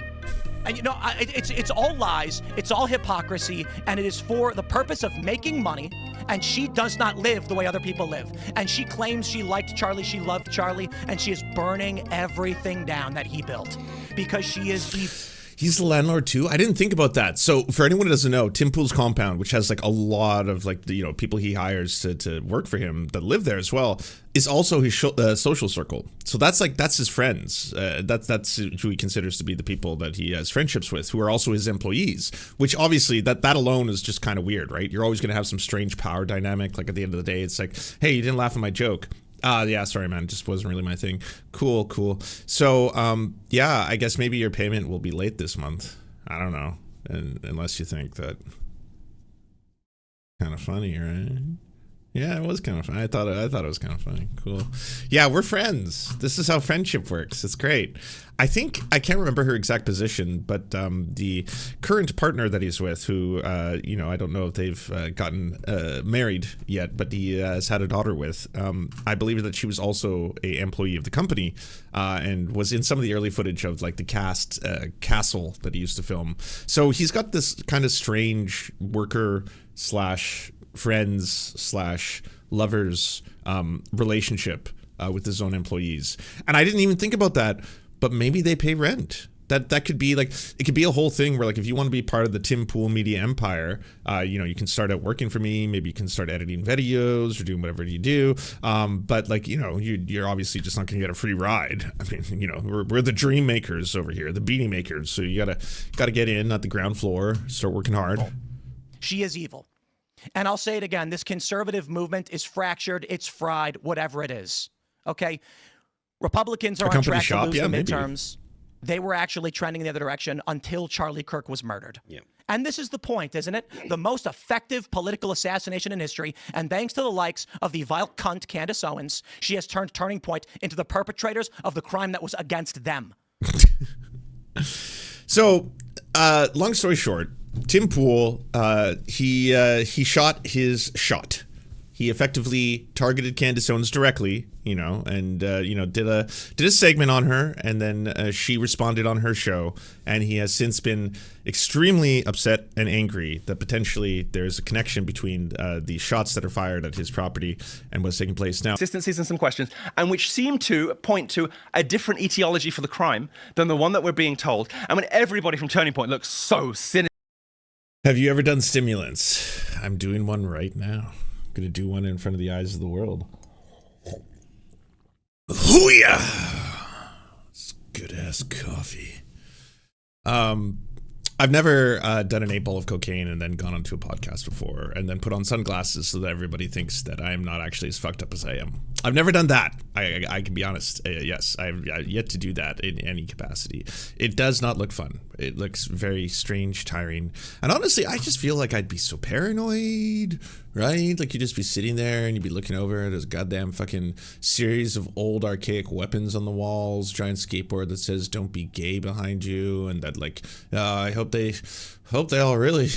And you know, it's all lies, it's all hypocrisy, and it is for the purpose of making money. And she does not live the way other people live. And she claims she liked Charlie, she loved Charlie, and she is burning everything down that he built because she is evil. He's the landlord too? I didn't think about that. So for anyone who doesn't know, Tim Pool's compound, which has like a lot of like, you know, people he hires to work for him that live there as well, is also his social circle. So that's his friends. That's who he considers to be the people that he has friendships with, who are also his employees, which obviously that alone is just kind of weird, right? You're always going to have some strange power dynamic. Like at the end of the day, it's like, hey, you didn't laugh at my joke. Yeah, sorry, man. Just wasn't really my thing. Cool. So, yeah, I guess maybe your payment will be late this month. I don't know. Unless you think that kind of funny, right? Yeah, it was kind of fun. I thought it was kind of funny. Cool. Yeah, we're friends. This is how friendship works. It's great. I can't remember her exact position, but the current partner that he's with, who I don't know if they've gotten married yet, but he has had a daughter with. I believe that she was also a employee of the company and was in some of the early footage of like the cast Castle that he used to film. So he's got this kind of strange worker / friends / lovers relationship with his own employees, and I didn't even think about that, but maybe they pay rent. That could be like, it could be a whole thing where like, if you want to be part of the Tim Pool media empire, you can start out working for me. Maybe you can start editing videos or doing whatever you do, but like, you're obviously just not gonna get a free ride. I mean, we're the dream makers over here, the beanie makers, so you gotta get in at the ground floor, start working hard. She is evil. And I'll say it again, this conservative movement is fractured, it's fried, whatever it is. Okay? Republicans are on track to lose the midterms. They were actually trending in the other direction until Charlie Kirk was murdered. Yeah. And this is the point, isn't it? The most effective political assassination in history, and thanks to the likes of the vile cunt Candace Owens, she has turned Turning Point into the perpetrators of the crime that was against them. So, long story short, Tim Pool, he shot his shot. He effectively targeted Candace Owens directly, and did a segment on her, and then she responded on her show, and he has since been extremely upset and angry that potentially there's a connection between the shots that are fired at his property and what's taking place now. Consistencies and some questions, and which seem to point to a different etiology for the crime than the one that we're being told. And when everybody from Turning Point looks so cynical. Have you ever done stimulants? I'm doing one right now. I'm gonna do one in front of the eyes of the world. Hoo-yah! It's good ass coffee. I've never done an 8-ball of cocaine and then gone onto a podcast before and then put on sunglasses so that everybody thinks that I'm not actually as fucked up as I am. I've never done that. I can be honest. Yes, I've yet to do that in any capacity. It does not look fun. It looks very strange, tiring. And honestly, I just feel like I'd be so paranoid, right? Like you'd just be sitting there and you'd be looking over at this goddamn fucking series of old archaic weapons on the walls, giant skateboard that says "Don't be gay" behind you, and that like, I hope they all really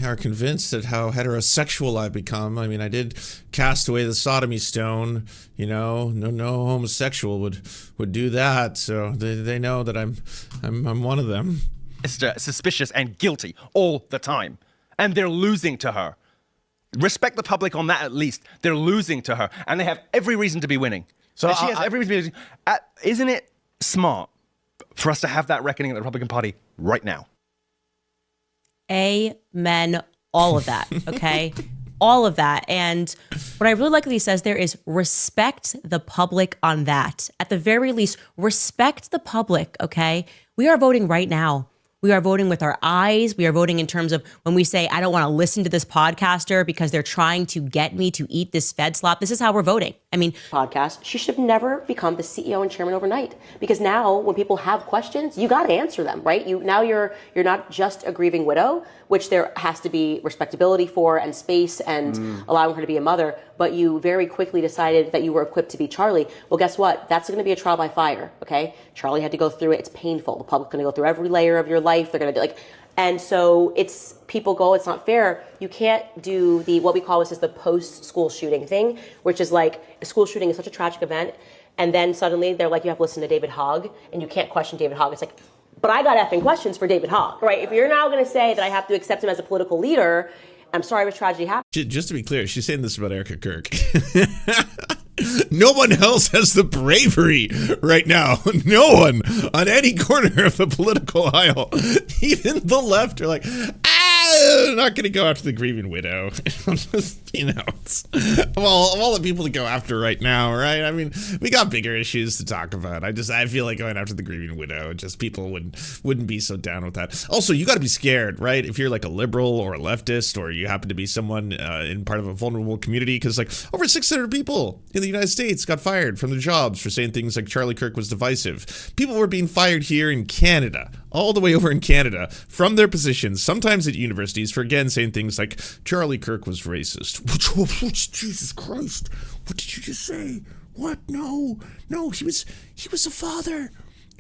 are convinced at how heterosexual I've become. I mean, I did cast away the sodomy stone, no homosexual would do that, so they know that I'm one of them. Suspicious and guilty all the time, and they're losing to her. Respect the public on that at least. They're losing to her, and they have every reason to be winning. So she has every reason to be winning. Isn't it smart for us to have that reckoning at the Republican Party right now? Amen. All of that. Okay. All of that. And what I really like that he says there is respect the public on that. At the very least, respect the public. Okay. We are voting right now. We are voting with our eyes. We are voting in terms of when we say, I don't want to listen to this podcaster because they're trying to get me to eat this Fed slop. This is how we're voting. I mean, podcast, she should have never become the CEO and chairman overnight, because now when people have questions, you got to answer them, right? You're not just a grieving widow, which there has to be respectability for and space and allowing her to be a mother. But you very quickly decided that you were equipped to be Charlie. Well, guess what? That's going to be a trial by fire. Okay. Charlie had to go through it. It's painful. The public's going to go through every layer of your life. They're going to and so it's not fair. You can't do what we call the post-school shooting thing, which is like a school shooting is such a tragic event. And then suddenly they're like, you have to listen to David Hogg and you can't question David Hogg. It's like, but I got effing questions for David Hogg, right? If you're now going to say that I have to accept him as a political leader, I'm sorry if a tragedy happened. Just to be clear, she's saying this about Erica Kirk. No one else has the bravery right now. No one on any corner of the political aisle, even the left, are like, I'm not going to go after the grieving widow. Of all the people to go after right now, right? I mean, we got bigger issues to talk about. I feel like going after the grieving widow, just people wouldn't be so down with that. Also, you got to be scared, right? If you're like a liberal or a leftist, or you happen to be someone in part of a vulnerable community, because like over 600 people in the United States got fired from their jobs for saying things like Charlie Kirk was divisive. People were being fired here in Canada, all the way over in Canada, from their positions, sometimes at universities, universities for, again, saying things like, Charlie Kirk was racist. Jesus Christ. What did you just say? What? No, he was a father.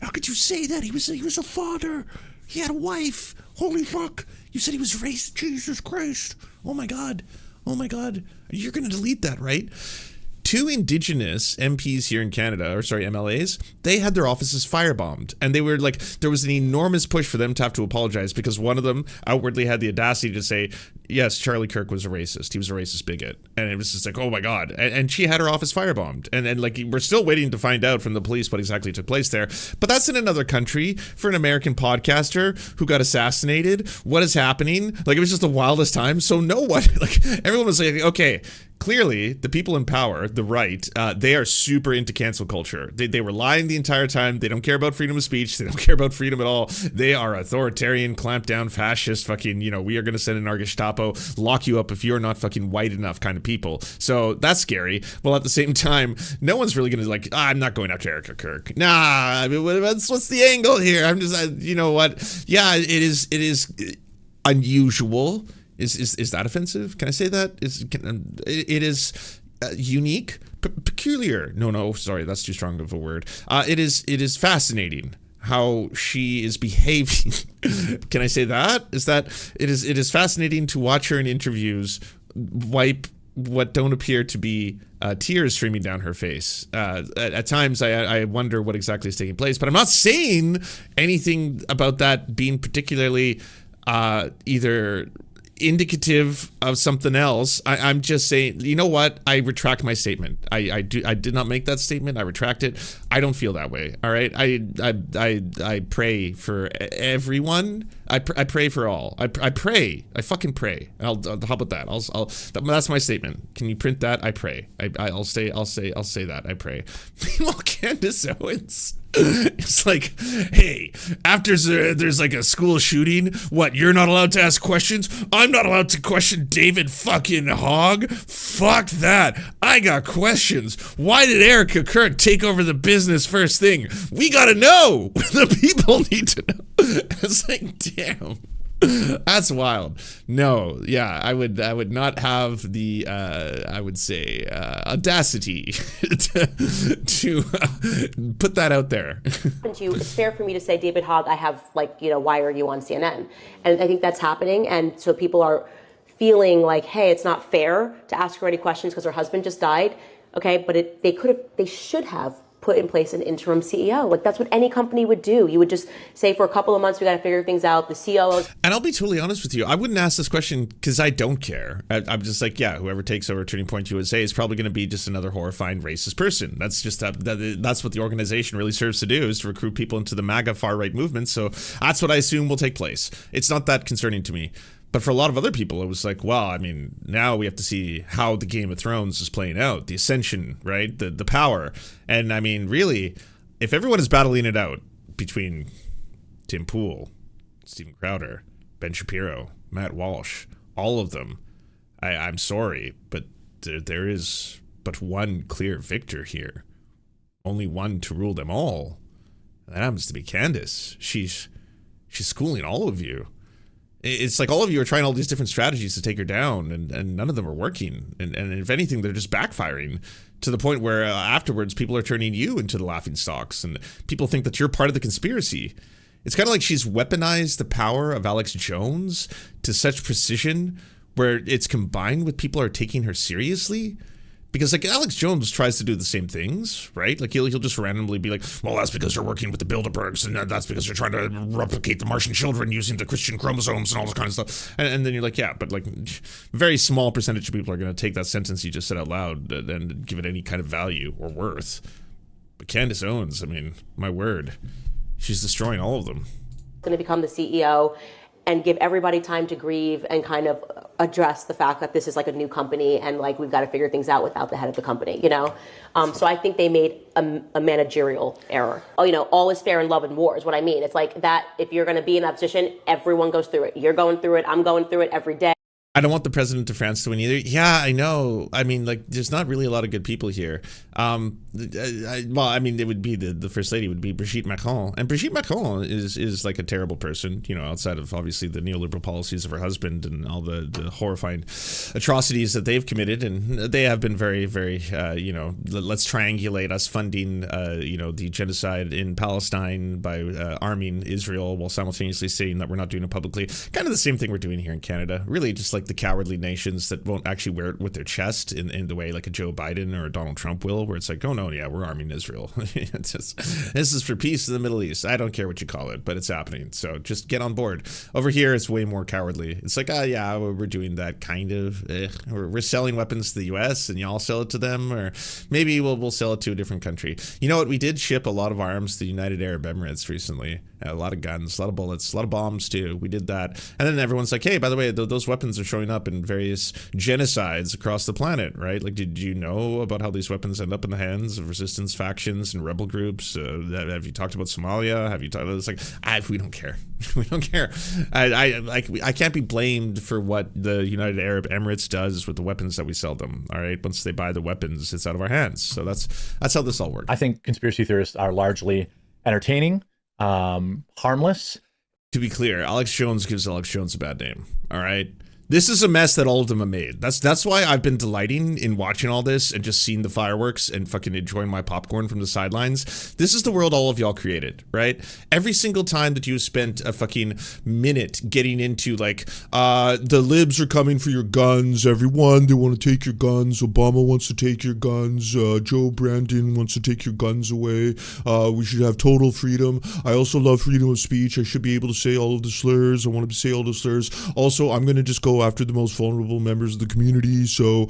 How could you say that? He was a father. He had a wife. Holy fuck. You said he was racist. Jesus Christ. Oh my God. You're going to delete that, right? 2 Indigenous MPs here in Canada, MLAs, they had their offices firebombed. And they were like, there was an enormous push for them to have to apologize because one of them outwardly had the audacity to say, yes, Charlie Kirk was a racist. He was a racist bigot. And it was just like, oh my God. And she had her office firebombed. And like, we're still waiting to find out from the police what exactly took place there. But that's in another country for an American podcaster who got assassinated. What is happening? Like, it was just the wildest time. So no one, like, everyone was like, okay, clearly, the people in power, the right, they are super into cancel culture. They were lying the entire time. They don't care about freedom of speech. They don't care about freedom at all. They are authoritarian, clampdown, fascist, fucking, we are going to send an our Gestapo, lock you up if you're not fucking white enough kind of people. So that's scary. Well, at the same time, no one's really going to like, I'm not going after Erica Kirk. Nah, I mean, what's the angle here? I'm just, you know what? Yeah, it is unusual. Is that offensive? Can I say that? It is unique, peculiar. No, sorry, that's too strong of a word. It is fascinating how she is behaving. Can I say that? It is fascinating to watch her in interviews wipe what don't appear to be tears streaming down her face. At times, I wonder what exactly is taking place. But I'm not saying anything about that being particularly either indicative of something else. I'm just saying, you know what? I retract my statement. I did not make that statement. I retract it. I don't feel that way. All right. I pray for everyone. I pray for all. I pray. I fucking pray. How about that? That's my statement. Can you print that? I pray. I'll say that. I pray. Meanwhile, Candace Owens, it's like, hey, after there's like a school shooting, what, you're not allowed to ask questions? I'm not allowed to question David fucking Hogg? Fuck that. I got questions. Why did Erica Kirk take over the business first thing? We gotta know. The people need to know. It's like, damn. That's wild. No, yeah, I would not have the I would say audacity to put that out there. It's fair for me to say, David Hogg, I have why are you on CNN? And I think that's happening, and so people are feeling like, hey, it's not fair to ask her any questions because her husband just died. Okay, but they should have put in place an interim CEO. Like, that's what any company would do. You would just say, for a couple of months, we got to figure things out. The COO. And I'll be totally honest with you. I wouldn't ask this question because I don't care. I'm just like, yeah, whoever takes over Turning Point USA is probably going to be just another horrifying racist person. That's just that's what the organization really serves to do, is to recruit people into the MAGA far-right movement. So that's what I assume will take place. It's not that concerning to me. But for a lot of other people, it was like, well, I mean, now we have to see how the Game of Thrones is playing out, the ascension, right? The power. And I mean, really, if everyone is battling it out between Tim Pool, Steven Crowder, Ben Shapiro, Matt Walsh, all of them, I'm sorry, but there is but one clear victor here. Only one to rule them all. And that happens to be Candace. She's schooling all of you. It's like all of you are trying all these different strategies to take her down, and none of them are working. And if anything, they're just backfiring to the point where afterwards people are turning you into the laughing stocks, and people think that you're part of the conspiracy. It's kind of like she's weaponized the power of Alex Jones to such precision where it's combined with people are taking her seriously. Because like Alex Jones tries to do the same things, right? Like he'll just randomly be like, well, that's because you're working with the Bilderbergs, and that's because you're trying to replicate the Martian children using the Christian chromosomes and all this kind of stuff. And then you're like, yeah, but like very small percentage of people are going to take that sentence you just said out loud and give it any kind of value or worth. But Candace Owens, I mean, my word, she's destroying all of them. Going to become the CEO and give everybody time to grieve and kind of address the fact that this is like a new company and like we've got to figure things out without the head of the company, you know? So I think they made a managerial error. Oh, you know, all is fair in love and war is what I mean. It's like that if you're going to be in that position, everyone goes through it. You're going through it. I'm going through it every day. I don't want the president of France to win either. Yeah, I know. I mean, like, there's not really a lot of good people here. Well, I mean, it would be the first lady would be Brigitte Macron, and Brigitte Macron is like a terrible person, you know, outside of obviously the neoliberal policies of her husband and all the horrifying atrocities that they've committed, and they have been very, very, you know, let's triangulate us funding, you know, the genocide in Palestine by arming Israel while simultaneously saying that we're not doing it publicly. Kind of the same thing we're doing here in Canada. Really, just like the cowardly nations that won't actually wear it with their chest in the way like a Joe Biden or a Donald Trump will, where it's like, oh no, yeah, we're arming Israel. It's just, this is for peace in the Middle East. I don't care what you call it, but it's happening. So just get on board. Over here, it's way more cowardly. It's like, yeah, we're doing that kind of. We're selling weapons to the U.S. and y'all sell it to them, or maybe we'll sell it to a different country. You know what? We did ship a lot of arms to the United Arab Emirates recently. A lot of guns, a lot of bullets, a lot of bombs too. We did that. And then everyone's like, hey, by the way, those weapons are showing up in various genocides across the planet, right? Like, did you know about how these weapons end up in the hands of resistance factions and rebel groups? Have you talked about Somalia? Have you talked? It's like, we don't care. We don't care. I can't be blamed for what the United Arab Emirates does with the weapons that we sell them. All right, once they buy the weapons, it's out of our hands. So that's how this all works. I think conspiracy theorists are largely entertaining, harmless. To be clear, Alex Jones gives Alex Jones a bad name. All right. This is a mess that all of them have made. That's why I've been delighting in watching all this and just seeing the fireworks and fucking enjoying my popcorn from the sidelines. This is the world all of y'all created, right? Every single time that you spent a fucking minute getting into like, the libs are coming for your guns, everyone, they want to take your guns, Obama wants to take your guns, Joe Brandon wants to take your guns away, we should have total freedom. I also love freedom of speech. I should be able to say all of the slurs. I want to say all the slurs. Also, I'm going to just go after the most vulnerable members of the community. So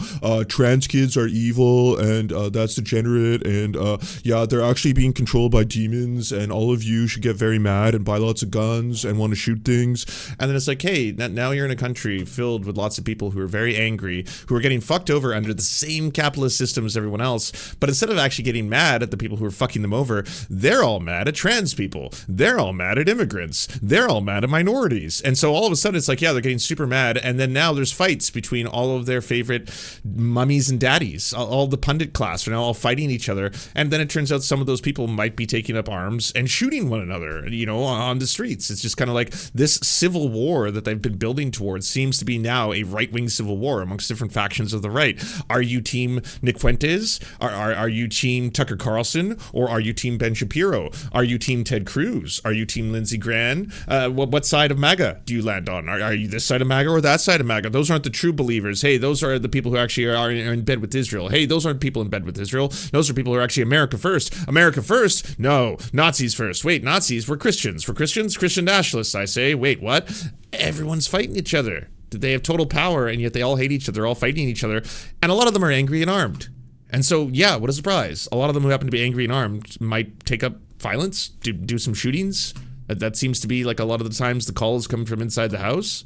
trans kids are evil and that's degenerate, and yeah, they're actually being controlled by demons, and all of you should get very mad and buy lots of guns and want to shoot things. And then it's like, hey, now you're in a country filled with lots of people who are very angry, who are getting fucked over under the same capitalist system as everyone else, but instead of actually getting mad at the people who are fucking them over, they're all mad at trans people, they're all mad at immigrants, they're all mad at minorities. And so all of a sudden it's like, yeah, they're getting super mad. And then now there's fights between all of their favorite mummies and daddies. All the pundit class are now all fighting each other. And then it turns out some of those people might be taking up arms and shooting one another, you know, on the streets. It's just kind of like this civil war that they've been building towards seems to be now a right-wing civil war amongst different factions of the right. Are you team Nick Fuentes? Are you team Tucker Carlson? Or are you team Ben Shapiro? Are you team Ted Cruz? Are you team Lindsey Graham? What side of MAGA do you land on? Are you this side of MAGA or that side of MAGA? Those aren't the true believers. Hey, those are the people who actually are in bed with Israel. Hey, those aren't people in bed with Israel. Those are people who are actually America first. America first? No. Nazis first. Wait, Nazis? We're Christians. We're Christians? Christian nationalists, I say. Wait, what? Everyone's fighting each other. They have total power, and yet they all hate each other, all fighting each other. And a lot of them are angry and armed. And so, yeah, what a surprise. A lot of them who happen to be angry and armed might take up violence, do some shootings. That seems to be like a lot of the times the calls come from inside the house.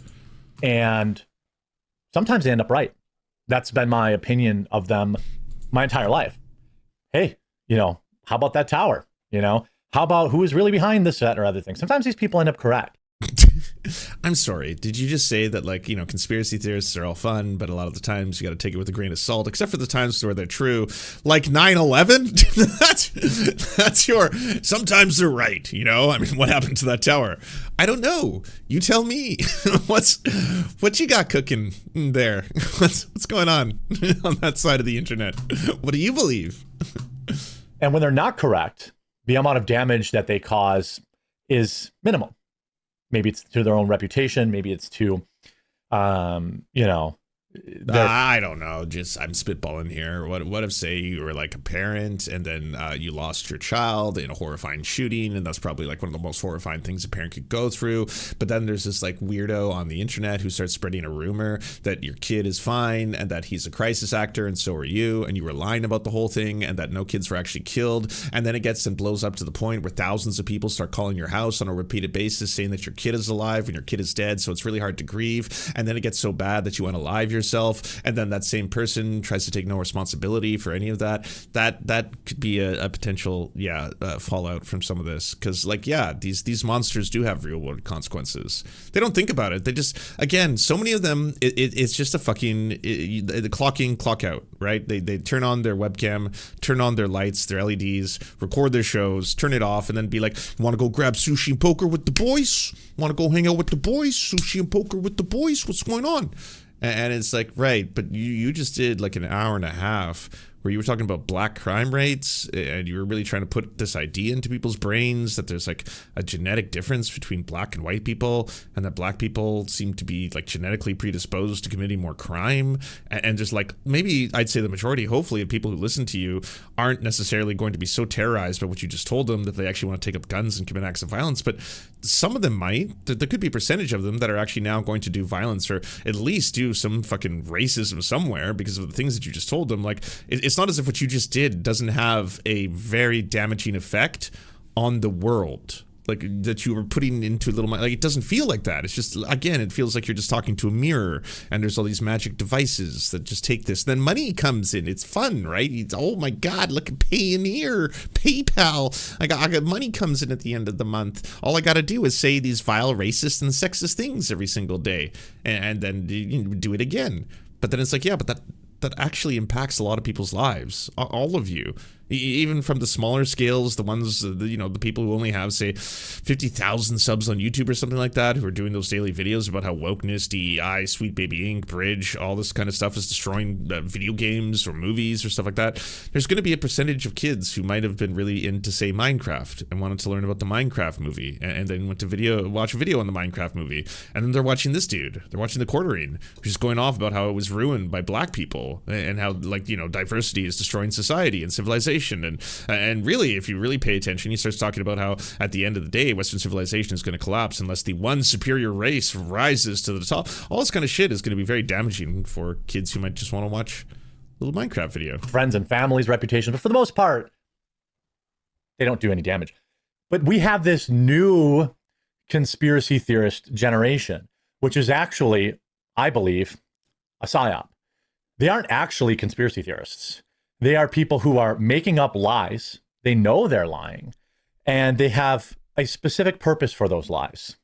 And sometimes they end up right. That's been my opinion of them my entire life. Hey, you know, how about that tower? You know, how about who is really behind this, that, or other things? Sometimes these people end up correct. I'm sorry. Did you just say that, like, you know, conspiracy theorists are all fun, but a lot of the times you got to take it with a grain of salt, except for the times where they're true, like 9/11? That's your. Sometimes they're right. You know, I mean, what happened to that tower? I don't know. You tell me. What you got cooking there? What's going on that side of the internet? What do you believe? And when they're not correct, the amount of damage that they cause is minimal. Maybe it's to their own reputation. Maybe it's to, you know. I don't know. Just I'm spitballing here. What if, say, you were like a parent and then you lost your child in a horrifying shooting, and that's probably like one of the most horrifying things a parent could go through. But then there's this like weirdo on the internet who starts spreading a rumor that your kid is fine and that he's a crisis actor, and so are you, and you were lying about the whole thing, and that no kids were actually killed. And then it gets and blows up to the point where thousands of people start calling your house on a repeated basis saying that your kid is alive when your kid is dead, so it's really hard to grieve. And then it gets so bad that you unalive yourself yourself, and then that same person tries to take no responsibility for any of that, that could be a potential fallout from some of this. Because like these monsters do have real world consequences. They don't think about it. They just, again, so many of them, it's just a fucking the clock in, clock out, right? They turn on their webcam, turn on their lights, their LEDs, record their shows, turn it off, and then be like, want to go grab sushi and poker with the boys? Want to go hang out with the boys? Sushi and poker with the boys? What's going on? And it's like, right, but you just did like an hour and a half where you were talking about black crime rates, and you were really trying to put this idea into people's brains that there's like a genetic difference between black and white people, and that black people seem to be like genetically predisposed to committing more crime. And just like, maybe I'd say the majority, hopefully, of people who listen to you aren't necessarily going to be so terrorized by what you just told them that they actually want to take up guns and commit acts of violence. But some of them might. There could be a percentage of them that are actually now going to do violence, or at least do some fucking racism somewhere because of the things that you just told them. Like, it's not as if what you just did doesn't have a very damaging effect on the world, like that you were putting into little, like, it doesn't feel like that. It's just, again, it feels like you're just talking to a mirror, and there's all these magic devices that just take this. Then money comes in. It's fun, right? It's, oh my God, look at Payoneer, PayPal. I got money comes in at the end of the month. All I got to do is say these vile, racist, and sexist things every single day, and then do it again. But then it's like, yeah, but that actually impacts a lot of people's lives, all of you, even from the smaller scales, the ones, the people who only have, say, 50,000 subs on YouTube or something like that, who are doing those daily videos about how wokeness, DEI, Sweet Baby Inc., Bridge, all this kind of stuff is destroying video games or movies or stuff like that. There's going to be a percentage of kids who might have been really into, say, Minecraft and wanted to learn about the Minecraft movie, and then went to watch a video on the Minecraft movie, and then they're watching this dude. They're watching The Quartering, who's going off about how it was ruined by black people, and how, like, diversity is destroying society and civilization. And really, if you really pay attention, he starts talking about how at the end of the day, Western civilization is going to collapse unless the one superior race rises to the top. All this kind of shit is going to be very damaging for kids who might just want to watch a little Minecraft video. Friends and family's reputation, but for the most part, they don't do any damage. But we have this new conspiracy theorist generation, which is actually, I believe, a psyop. They aren't actually conspiracy theorists. They are people who are making up lies. They know they're lying, and they have a specific purpose for those lies.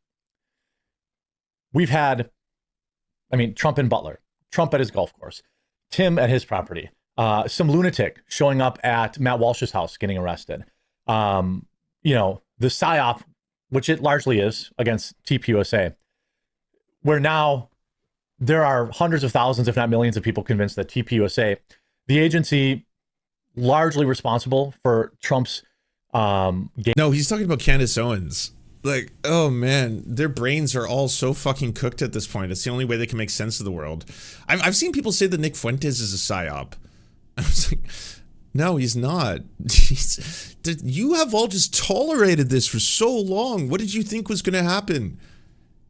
We've had, Trump and Butler, Trump at his golf course, Tim at his property, some lunatic showing up at Matt Walsh's house getting arrested. The psyop, which it largely is, against TPUSA, where now there are hundreds of thousands, if not millions, of people convinced that TPUSA, the agency largely responsible for Trump's No, he's talking about Candace Owens. Like, oh man, their brains are all so fucking cooked at this point. It's the only way they can make sense of the world. I've seen people say that Nick Fuentes is a psyop. I was like, no, he's not. You have all just tolerated this for so long. What did you think was going to happen?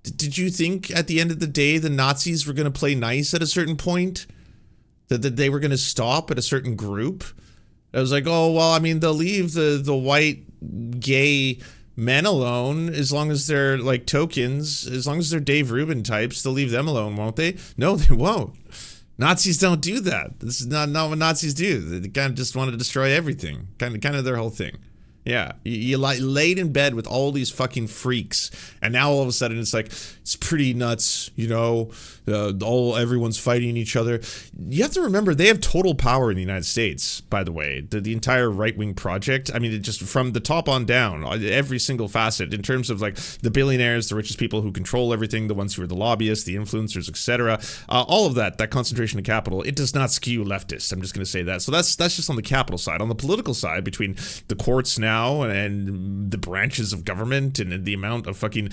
Did you think at the end of the day the Nazis were going to play nice at a certain point? That they were going to stop at a certain group? I was like, oh, well, they'll leave the white gay men alone as long as they're like tokens, as long as they're Dave Rubin types, they'll leave them alone, won't they? No, they won't. Nazis don't do that. This is not what Nazis do. They kind of just want to destroy everything. Kind of their whole thing. Yeah, you laid in bed with all these fucking freaks, and now all of a sudden it's like, it's pretty nuts, everyone's fighting each other. You have to remember, they have total power in the United States, by the way. The entire right-wing project, it just from the top on down, every single facet, in terms of like the billionaires, the richest people who control everything, the ones who are the lobbyists, the influencers, etc. All of that concentration of capital, it does not skew leftist. I'm just going to say that. So that's just on the capital side. On the political side, between the courts now and the branches of government and the amount of fucking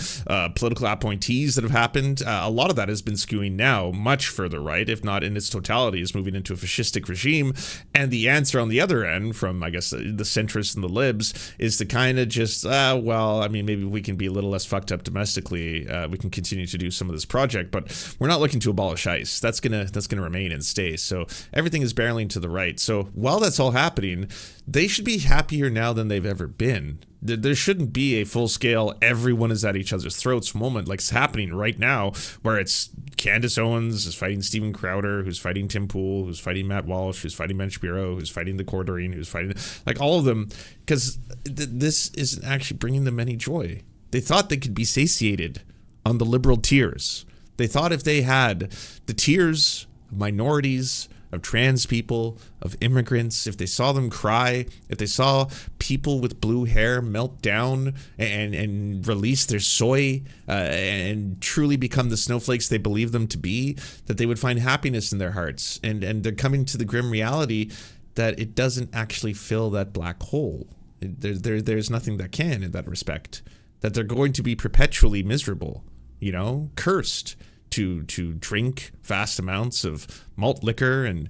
political appointees that have happened, a lot of that has been skewing now much further right, if not in its totality, is moving into a fascistic regime. And the answer on the other end, from I guess the centrists and the libs, is to kind of just maybe we can be a little less fucked up domestically. We can continue to do some of this project, but we're not looking to abolish ICE. That's gonna remain and stay. So everything is barreling to the right. So while that's all happening, they should be happier now than they've ever been. There shouldn't be a full-scale everyone is at each other's throats moment like it's happening right now, where it's Candace Owens is fighting Steven Crowder, who's fighting Tim Pool, who's fighting Matt Walsh, who's fighting Ben Shapiro, who's fighting the Corderine, who's fighting, like, all of them, because this isn't actually bringing them any joy. They thought they could be satiated on the liberal tears. They thought if they had the tears of minorities, of trans people, of immigrants, if they saw them cry, if they saw people with blue hair melt down and release their soy and truly become the snowflakes they believe them to be, that they would find happiness in their hearts. And they're coming to the grim reality that it doesn't actually fill that black hole. There's nothing that can in that respect. That they're going to be perpetually miserable, you know, cursed to drink vast amounts of malt liquor and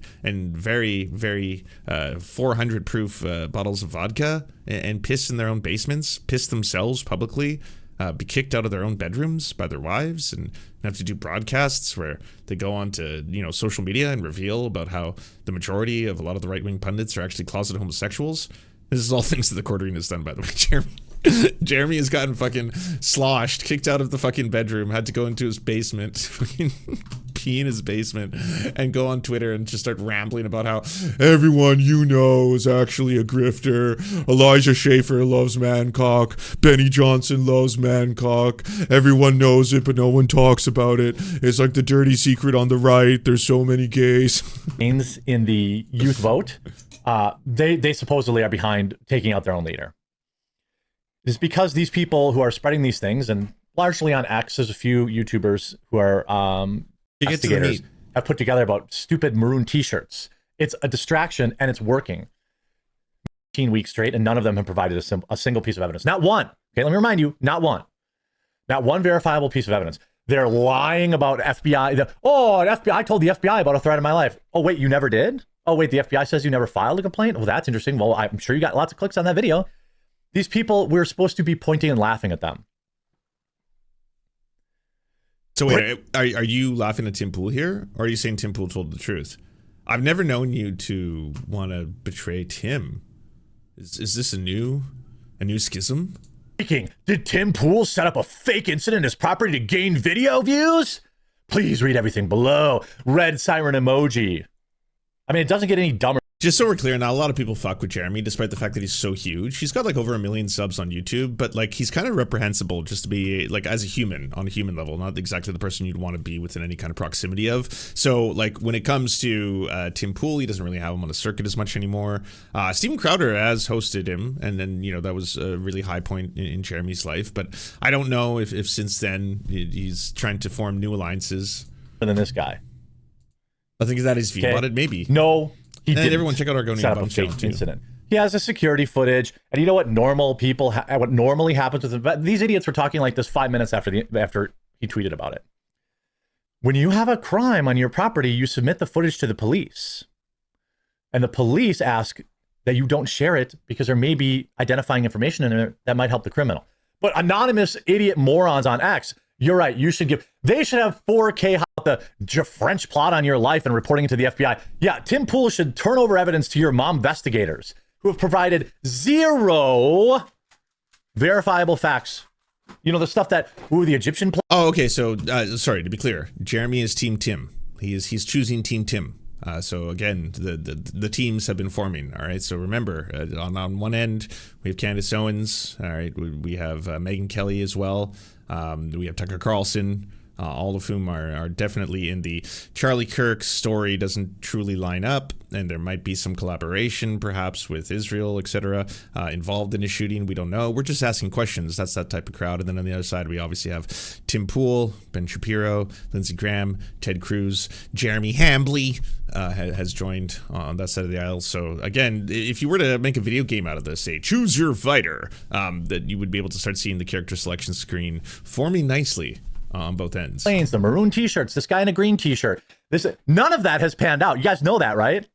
very, very 400 proof bottles of vodka and piss in their own basements, piss themselves publicly, be kicked out of their own bedrooms by their wives, and have to do broadcasts where they go on to, you know, social media and reveal about how the majority of a lot of the right-wing pundits are actually closeted homosexuals. This is all things that the Corderine has done, by the way, Jeremy. Jeremy has gotten fucking sloshed, kicked out of the fucking bedroom, had to go into his basement, fucking pee in his basement, and go on Twitter and just start rambling about how everyone you know is actually a grifter. Elijah Schaefer loves mancock. Benny Johnson loves mancock. Everyone knows it, but no one talks about it. It's like the dirty secret on the right. There's so many gays. In the youth vote, they supposedly are behind taking out their own leader. Is because these people who are spreading these things, and largely on X, there's a few YouTubers who are investigators, have put together about stupid maroon t-shirts. It's a distraction, and it's working. 18 weeks straight, and none of them have provided a single piece of evidence. Not one. Okay, let me remind you, not one. Not one verifiable piece of evidence. They're lying about FBI. I told the FBI about a threat in my life. Oh, wait, you never did? Oh, wait, the FBI says you never filed a complaint? Well, that's interesting. Well, I'm sure you got lots of clicks on that video. These people, we're supposed to be pointing and laughing at them. So wait, are you laughing at Tim Pool here? Or are you saying Tim Pool told the truth? I've never known you to want to betray Tim. Is this a new schism? Speaking, did Tim Pool set up a fake incident in his property to gain video views? Please read everything below. Red siren emoji. I mean, it doesn't get any dumber. Just so we're clear, now a lot of people fuck with Jeremy despite the fact that he's so huge. He's got like over 1 million subs on YouTube, but like he's kind of reprehensible just to be like as a human, on a human level, not exactly the person you'd want to be within any kind of proximity of. So like when it comes to Tim Pool, he doesn't really have him on the circuit as much anymore. Steven Crowder has hosted him, and then, you know, that was a really high point in Jeremy's life, but I don't know if since then he's trying to form new alliances. And then this guy. I think that his view about it, maybe. No. And everyone check out Argonian Bump channel too. Incident. He has a security footage, and you know what normal people, what normally happens with them? These idiots were talking like this 5 minutes after he tweeted about it. When you have a crime on your property, you submit the footage to the police, and the police ask that you don't share it because there may be identifying information in there that might help the criminal. But anonymous idiot morons on X, you're right. They should have 4K the French plot on your life and reporting it to the FBI. Yeah, Tim Pool should turn over evidence to your mom investigators who have provided 0 verifiable facts. You know, the stuff that, the Egyptian. Oh, okay. So, sorry, to be clear, Jeremy is Team Tim. He's choosing Team Tim. So again, the teams have been forming. All right. So remember, on one end we have Candace Owens. All right. We have Megyn Kelly as well. We have Tucker Carlson. All of whom are definitely in the Charlie Kirk story doesn't truly line up, and there might be some collaboration perhaps with Israel, etc., involved in a shooting. We don't know. We're just asking questions. That's that type of crowd. And then on the other side, we obviously have Tim Pool, Ben Shapiro, Lindsey Graham, Ted Cruz, Jeremy Hambley has joined on that side of the aisle. So again, if you were to make a video game out of this, say choose your fighter, that you would be able to start seeing the character selection screen forming nicely on both ends. The maroon t-shirts, this guy in a green t-shirt. None of that has panned out. You guys know that, right?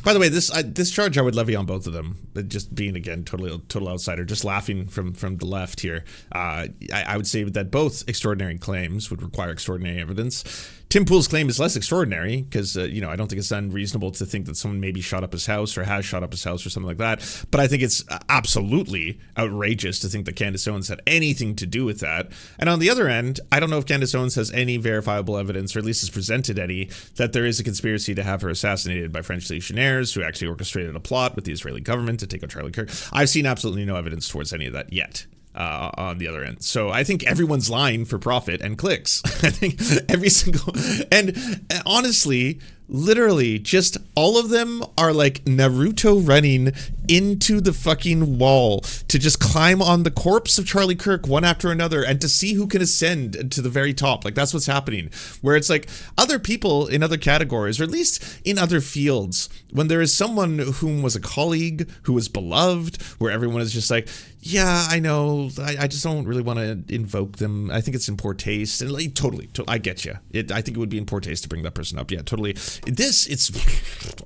By the way, this charge I would levy on both of them. Just being, again, total outsider, just laughing from the left here. I would say that both extraordinary claims would require extraordinary evidence. Tim Pool's claim is less extraordinary because, I don't think it's unreasonable to think that someone maybe shot up his house or has shot up his house or something like that. But I think it's absolutely outrageous to think that Candace Owens had anything to do with that. And on the other end, I don't know if Candace Owens has any verifiable evidence, or at least has presented any, that there is a conspiracy to have her assassinated by French legionnaires who actually orchestrated a plot with the Israeli government to take out Charlie Kirk. I've seen absolutely no evidence towards any of that yet. On the other end. So I think everyone's lying for profit and clicks. I think every single, and honestly, literally just all of them are like Naruto running into the fucking wall to just climb on the corpse of Charlie Kirk one after another and to see who can ascend to the very top. Like, that's what's happening, where it's like other people in other categories, or at least in other fields, when there is someone whom was a colleague, who was beloved, where everyone is just like, yeah, I know, I just don't really want to invoke them. I think it's in poor taste. And like, totally, I get you. I think it would be in poor taste to bring that person up. Yeah, totally. It's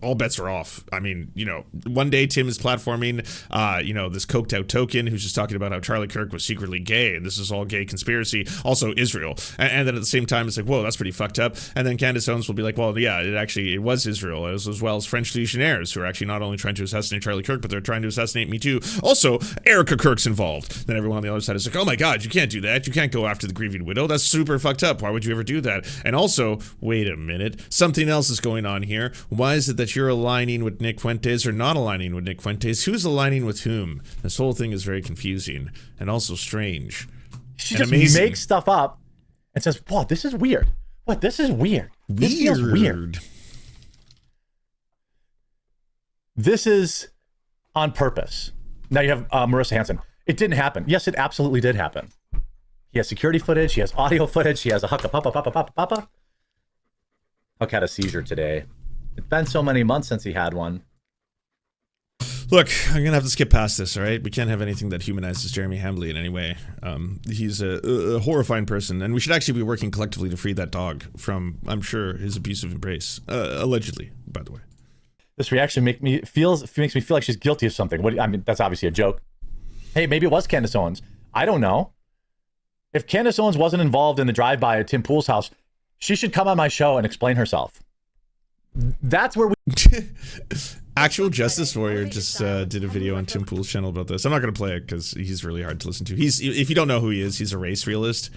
all bets are off. I mean, one day Tim is platforming, this coked out token who's just talking about how Charlie Kirk was secretly gay and this is all gay conspiracy. Also Israel. And then at the same time, it's like, whoa, that's pretty fucked up. And then Candace Owens will be like, well, yeah, it was Israel, as well as French legionnaires who are actually not only trying to assassinate Charlie Kirk, but they're trying to assassinate me too. Also, Erica Kirk's involved. Then everyone on the other side is like, oh my God, you can't do that. You can't go after the grieving widow. That's super fucked up. Why would you ever do that? And also, wait a minute, something else is going on here. Why is it that you're aligning with Nick Fuentes or not aligning with Nick Fuentes? Who's aligning with whom? This whole thing is very confusing and also strange. She just makes stuff up and says, "Whoa, this is weird. What? This is weird. This feels weird. This is on purpose." Now you have Marissa Hanson. It didn't happen. Yes, it absolutely did happen. He has security footage. He has audio footage. He has a papa. Huck had a seizure today. It's been so many months since he had one. Look, I'm going to have to skip past this, all right? We can't have anything that humanizes Jeremy Hambley in any way. He's a horrifying person, and we should actually be working collectively to free that dog from, I'm sure, his abusive embrace. Allegedly, by the way. This reaction makes me feel like she's guilty of something. I mean, that's obviously a joke. Hey, maybe it was Candace Owens. I don't know. If Candace Owens wasn't involved in the drive-by at Tim Pool's house, she should come on my show and explain herself. That's where we... Actual Justice Warrior just did a video on Tim Pool's channel about this. I'm not going to play it because he's really hard to listen to. If you don't know who he is, he's a race realist.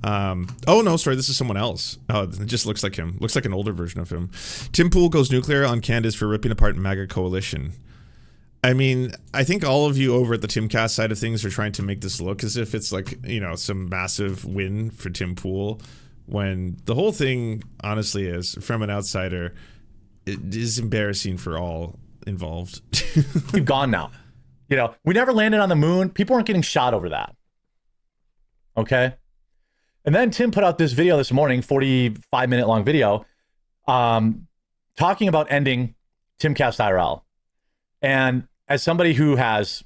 Oh, no, sorry, this is someone else. Oh, it just looks like him. Looks like an older version of him. Tim Pool goes nuclear on Candace for ripping apart MAGA coalition. I mean, I think all of you over at the Timcast side of things are trying to make this look as if it's like, some massive win for Tim Pool, when the whole thing, honestly, is, from an outsider, it is embarrassing for all involved. We've gone now. We never landed on the moon. People aren't getting shot over that. Okay? And then Tim put out this video this morning, 45-minute long video, talking about ending Timcast IRL. And as somebody who has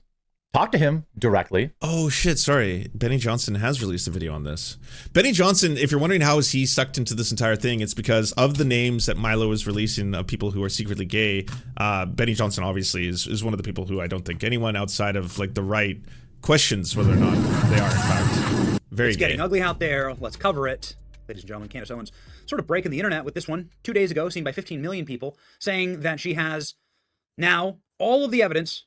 talked to him directly. Oh shit, sorry. Benny Johnson has released a video on this. Benny Johnson, if you're wondering how is he sucked into this entire thing, it's because of the names that Milo is releasing of people who are secretly gay. Benny Johnson obviously is one of the people who I don't think anyone outside of like the right questions whether or not they are in fact very It's gay. getting ugly out there. Let's cover it. Ladies and gentlemen, Candace Owens sort of breaking the internet with this one 2 days ago, seen by 15 million people, saying that she has now all of the evidence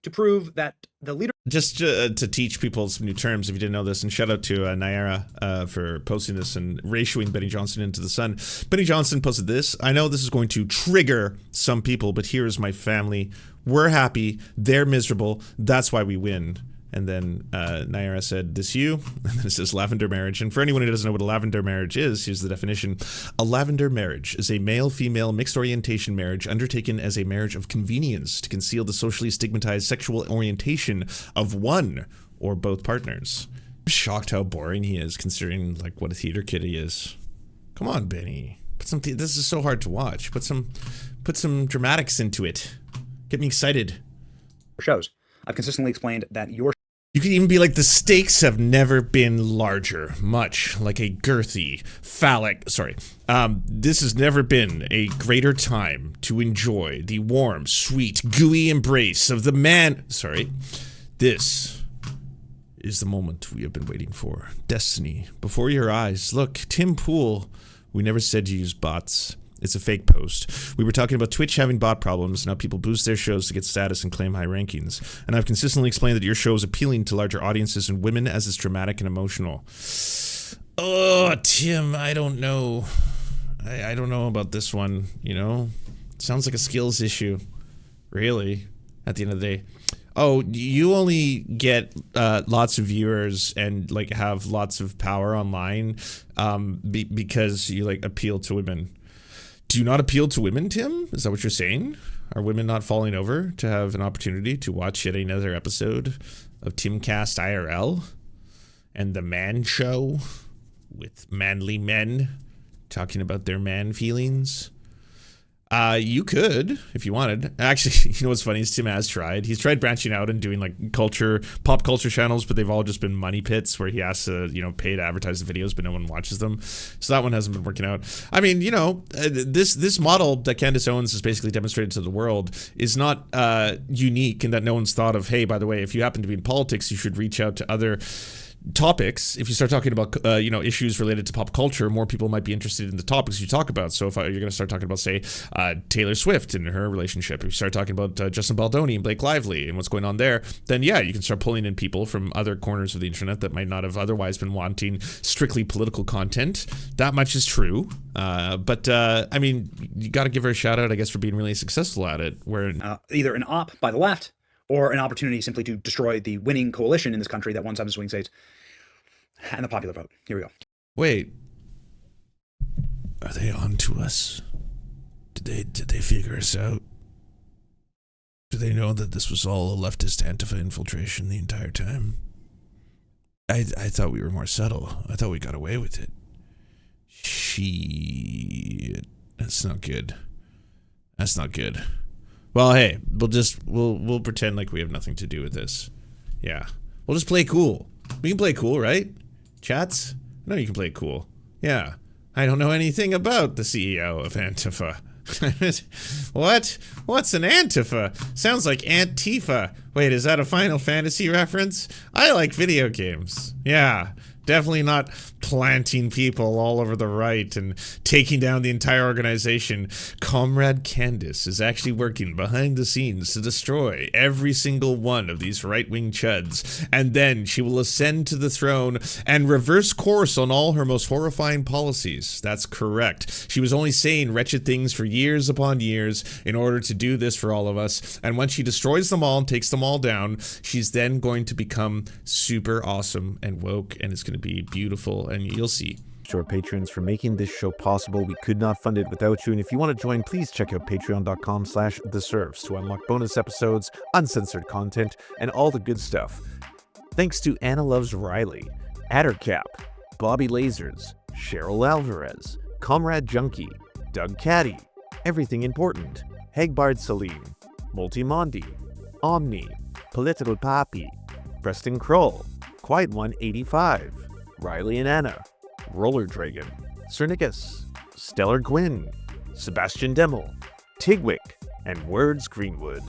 to prove that the leader... Just to teach people some new terms, if you didn't know this, and shout out to Naira for posting this and ratioing Benny Johnson into the sun. Benny Johnson posted this. I know this is going to trigger some people, but here is my family. We're happy. They're miserable. That's why we win. And then Naira said, this you? And then it says lavender marriage. And for anyone who doesn't know what a lavender marriage is, here's the definition. A lavender marriage is a male-female mixed orientation marriage undertaken as a marriage of convenience to conceal the socially stigmatized sexual orientation of one or both partners. I'm shocked how boring he is considering like what a theater kid he is. Come on, Benny. This is so hard to watch. Put some dramatics into it. Get me excited. shows. I've consistently explained that your... You could even be like, the stakes have never been larger, much like a girthy, phallic, this has never been a greater time to enjoy the warm, sweet, gooey embrace of the man, this is the moment we have been waiting for. Destiny, before your eyes. Look, Tim Pool We never said to use bots. It's a fake post. We were talking about Twitch having bot problems, and how people boost their shows to get status and claim high rankings. And I've consistently explained that your show is appealing to larger audiences and women as it's dramatic and emotional. Oh, Tim, I don't know. I don't know about this one, you know? Sounds like a skills issue. Really, at the end of the day. Oh, you only get lots of viewers and like have lots of power online because you like appeal to women. Do you not appeal to women, Tim? Is that what you're saying? Are women not falling over to have an opportunity to watch yet another episode of Timcast IRL and the Man Show with manly men talking about their man feelings? You could, if you wanted. Actually, you know what's funny is Tim has tried. He's tried branching out and doing like pop culture channels, but they've all just been money pits where he has to, you know, pay to advertise the videos, but no one watches them. So that one hasn't been working out. I mean, you know, this model that Candace Owens has basically demonstrated to the world is not unique in that no one's thought of, hey, by the way, if you happen to be in politics, you should reach out to other topics. If you start talking about you know, issues related to pop culture, more people might be interested in the topics you talk about. So if you're going to start talking about, say, Taylor Swift and her relationship, if you start talking about Justin Baldoni and Blake Lively and what's going on there, then yeah, you can start pulling in people from other corners of the internet that might not have otherwise been wanting strictly political content. That much is true. But I mean, you got to give her a shout out, I guess, for being really successful at it. Where either an op by the left or an opportunity simply to destroy the winning coalition in this country that won 7 swing states and the popular vote. Here we go. Wait, are they on to us? Did they figure us out? Do they know that this was all a leftist Antifa infiltration the entire time? I thought we were more subtle. I thought we got away with it. Shit. That's not good. That's not good. Well, hey, we'll pretend like we have nothing to do with this. Yeah. We'll just play cool. We can play cool, right? Chats? No, you can play cool. Yeah. I don't know anything about the CEO of Antifa. What? What's an Antifa? Sounds like Antifa. Wait, is that a Final Fantasy reference? I like video games. Yeah. Definitely not planting people all over the right and taking down the entire organization. Comrade Candace is actually working behind the scenes to destroy every single one of these right-wing chuds. And then she will ascend to the throne and reverse course on all her most horrifying policies. That's correct. She was only saying wretched things for years upon years in order to do this for all of us. And once she destroys them all and takes them all down, she's then going to become super awesome and woke, and it's going to be beautiful, and you'll see. To our patrons for making this show possible. We could not fund it without you, and if you want to join, please check out patreon.com/theserfs to unlock bonus episodes, uncensored content, and all the good stuff. Thanks to Anna Loves Riley, Addercap, Bobby Lasers, Cheryl Alvarez, Comrade Junkie, Doug Caddy, Everything Important, Hegbard Salim, Multimondi, Omni, Political Papi, Preston Kroll, Quiet One 85, Riley and Anna, Roller Dragon, Cernicus, Stellar Gwyn, Sebastian Demmel, Tigwick, and Words Greenwood.